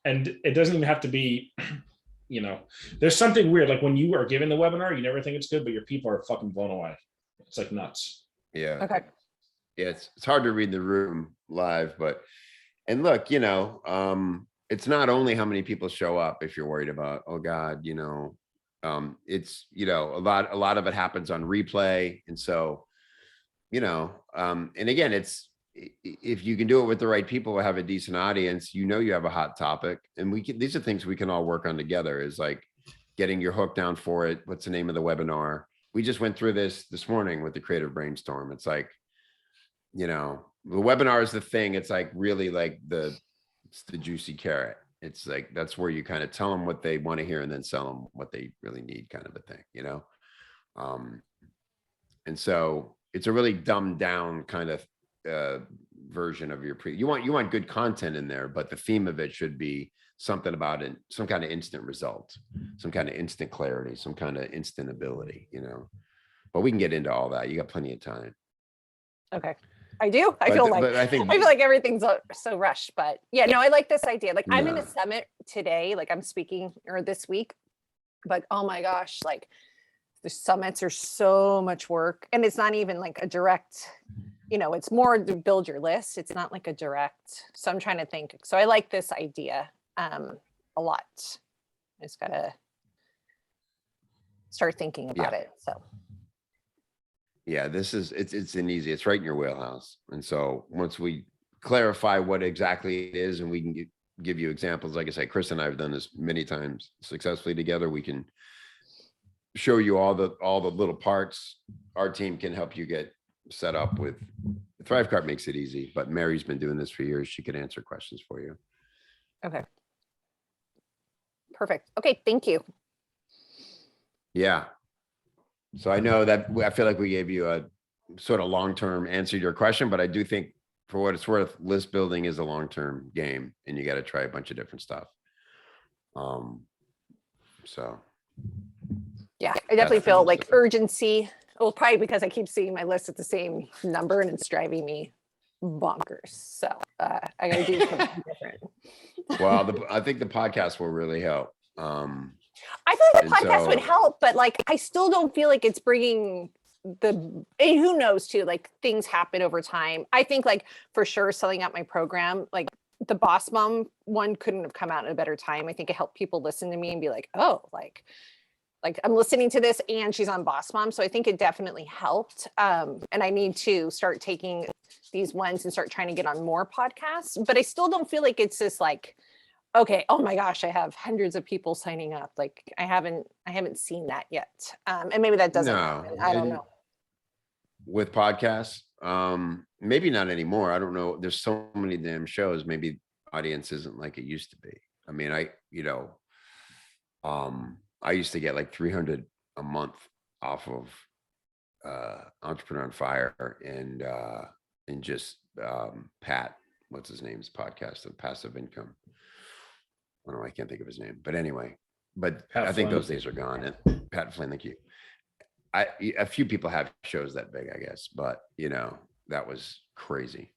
And it doesn't even have to be, you know, there's something weird. Like when you are giving the webinar, you never think it's good, but your people are fucking blown away. It's like nuts. Yeah. Okay. Yeah. It's hard to read the room live, but, and look, you know, it's not only how many people show up if you're worried about, oh God, you know, It's, you know, a lot of it happens on replay. And so, you know, and again, it's, if you can do it with the right people who have a decent audience, you know, you have a hot topic, and these are things we can all work on together, is like getting your hook down for it. What's the name of the webinar? We just went through this morning with the creative brainstorm. It's like, you know, the webinar is the thing. It's like really like it's the juicy carrot. It's like, that's where you kind of tell them what they want to hear and then sell them what they really need, kind of a thing, you know? And so it's a really dumbed down kind of version of your you want good content in there, but the theme of it should be something about it, some kind of instant result, some kind of instant clarity, some kind of instant ability, you know? But we can get into all that. You got plenty of time. Okay. I do. I feel like everything's so rushed, but yeah, no, I like this idea. Like I'm in a summit today, like I'm speaking or this week, but oh my gosh, like the summits are so much work, and it's not even like a direct, you know, it's more to build your list. It's not like a direct. So I'm trying to think. So I like this idea a lot. I just gotta start thinking about it. So. Yeah, it's an easy, it's right in your wheelhouse. And so once we clarify what exactly it is, and we can give you examples, like I said, Chris and I have done this many times successfully together. We can show you all the little parts. Our team can help you get set up with the Thrive Card. Makes it easy, but Mary's been doing this for years. She could answer questions for you. Okay. Perfect. Okay. Thank you. Yeah. So I know that I feel like we gave you a sort of long-term answer to your question, but I do think, for what it's worth, list building is a long-term game, and you got to try a bunch of different stuff. So. Yeah, I definitely feel like urgency. Well, probably because I keep seeing my list at the same number, and it's driving me bonkers. So I got to do something different. Well, I think the podcast will really help. I feel like the podcast would help, but like I still don't feel like it's bringing and who knows too, like things happen over time. I think like for sure selling out my program, like the Boss Mom one couldn't have come out at a better time. I think it helped people listen to me and be like, oh, like I'm listening to this and she's on Boss Mom. So I think it definitely helped. And I need to start taking these ones and start trying to get on more podcasts, but I still don't feel like it's just like, okay, oh my gosh, I have hundreds of people signing up. Like I haven't seen that yet. And maybe that doesn't happen. I don't know. With podcasts, maybe not anymore. I don't know. There's so many damn shows. Maybe audience isn't like it used to be. I mean, I used to get like 300 a month off of Entrepreneur on Fire and just Pat, what's his name's podcast of passive income. I don't know, I can't think of his name, but anyway, I think those days are gone. And Pat Flynn, thank you. A few people have shows that big, I guess, but that was crazy.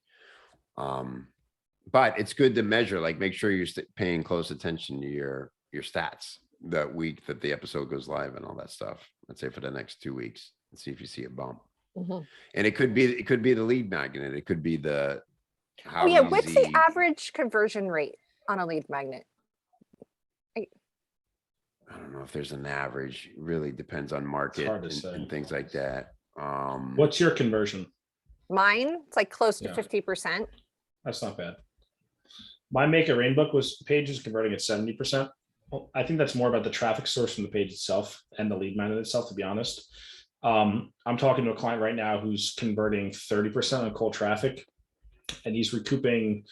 But it's good to measure, like make sure you're paying close attention to your stats that week that the episode goes live and all that stuff. Let's say for the next 2 weeks and see if you see a bump. Mm-hmm. And it could be the lead magnet. It could be what's the average conversion rate on a lead magnet? I don't know if there's an average. It really depends on market and things like that. What's your conversion? Mine, it's like close to 50%. That's not bad. My Make It Rain book page is converting at 70%. Well, I think that's more about the traffic source from the page itself and the lead magnet itself, to be honest. I'm talking to a client right now who's converting 30% on cold traffic, and he's recouping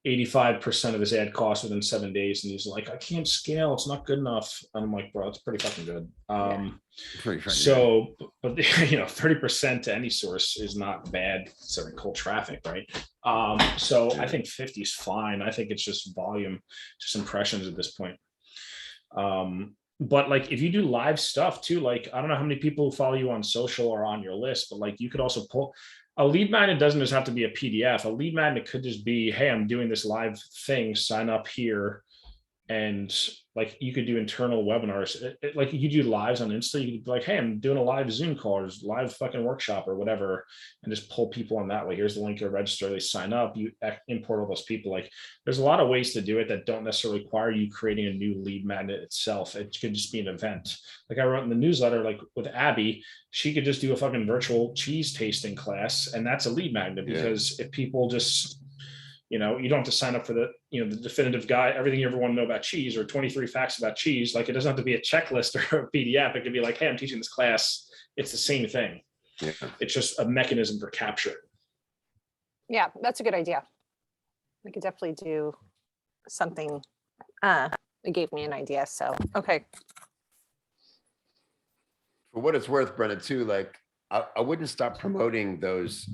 85% of his ad costs within 7 days. And he's like, I can't scale. It's not good enough. And I'm like, bro, it's pretty fucking good. Pretty fucking good. But 30% to any source is not bad serving cold traffic, right? So I think 50 is fine. I think it's just volume, just impressions at this point. But like, if you do live stuff too, like, I don't know how many people follow you on social or on your list, but like, you could also pull a lead magnet. Doesn't just have to be a PDF. A lead magnet could just be, hey, I'm doing this live thing, sign up here And like you could do internal webinars, like you do lives on Insta. You could be like, hey, I'm doing a live Zoom call or live fucking workshop or whatever, and just pull people on that way. Here's the link to register. They sign up. You import all those people. Like there's a lot of ways to do it that don't necessarily require you creating a new lead magnet itself. It could just be an event. Like I wrote in the newsletter, like with Abby, she could just do a fucking virtual cheese tasting class, and that's a lead magnet because if people just, you know, you don't have to sign up for the, you know, the definitive guide, everything you ever want to know about cheese or 23 facts about cheese. Like it doesn't have to be a checklist or a PDF. It could be like, hey, I'm teaching this class. It's the same thing. Yeah. It's just a mechanism for capture. Yeah, that's a good idea. We could definitely do something. It gave me an idea. So, okay. For what it's worth, Brenna, too, like I wouldn't stop promoting those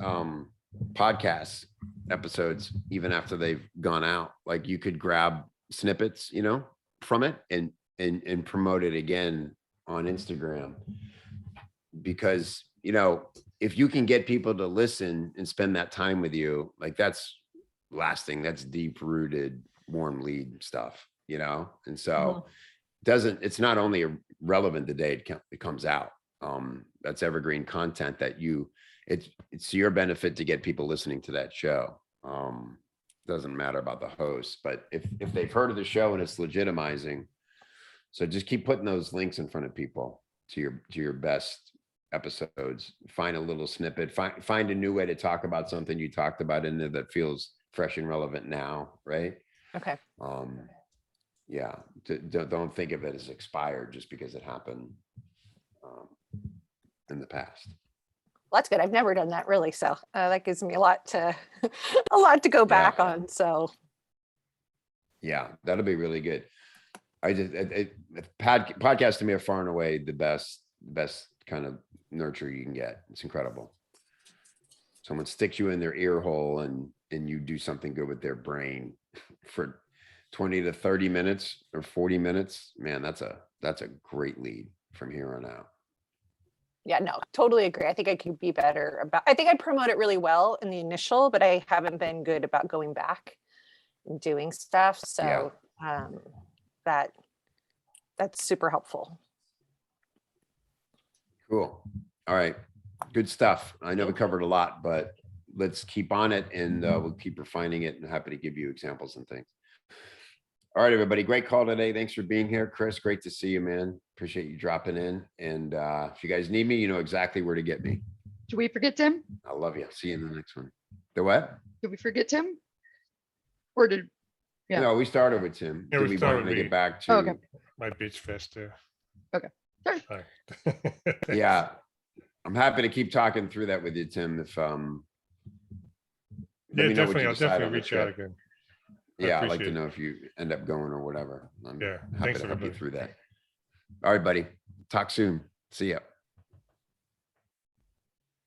podcast episodes even after they've gone out. Like you could grab snippets, you know, from it and promote it again on Instagram, because, you know, if you can get people to listen and spend that time with you, like that's lasting, that's deep rooted, warm lead stuff, you know? And so it's not only relevant the day it comes out. That's evergreen content that it's your benefit to get people listening to that show. Doesn't matter about the host, but if they've heard of the show and it's legitimizing, so just keep putting those links in front of people to your best episodes. Find a little snippet, find a new way to talk about something you talked about in there that feels fresh and relevant now, right? Okay. Yeah, don't think of it as expired just because it happened in the past. Well, that's good. I've never done that really. So that gives me a lot to go back on. So yeah, that'll be really good. Podcasts to me are far and away the best kind of nurture you can get. It's incredible. Someone sticks you in their ear hole and you do something good with their brain for 20 to 30 minutes or 40 minutes. Man, that's a great lead from here on out. yeah, no, totally agree. I think I could be better I think I promote it really well in the initial, but I haven't been good about going back and doing stuff. So that's super helpful. Cool. All right. Good stuff. I know we covered a lot, but let's keep on it and we'll keep refining it, and happy to give you examples and things. All right, everybody. Great call today. Thanks for being here. Chris, great to see you, man. Appreciate you dropping in. And if you guys need me, you know exactly where to get me. Did we forget Tim? I love you. See you in the next one. The what? Did we forget Tim? Or did, yeah. No, we started with Tim. Yeah, Did we we started want to with get me. back to? Okay. My beach fest there. Okay. Sorry. Sorry. Yeah. I'm happy to keep talking through that with you, Tim. If let Yeah, me know what definitely. you I'll decide definitely on the reach out trip. again. Yeah, I'd like to appreciate it. know if you end up going or whatever. I'm Yeah, happy thanks, to help you everybody. through that. All right, buddy. Talk soon. See ya.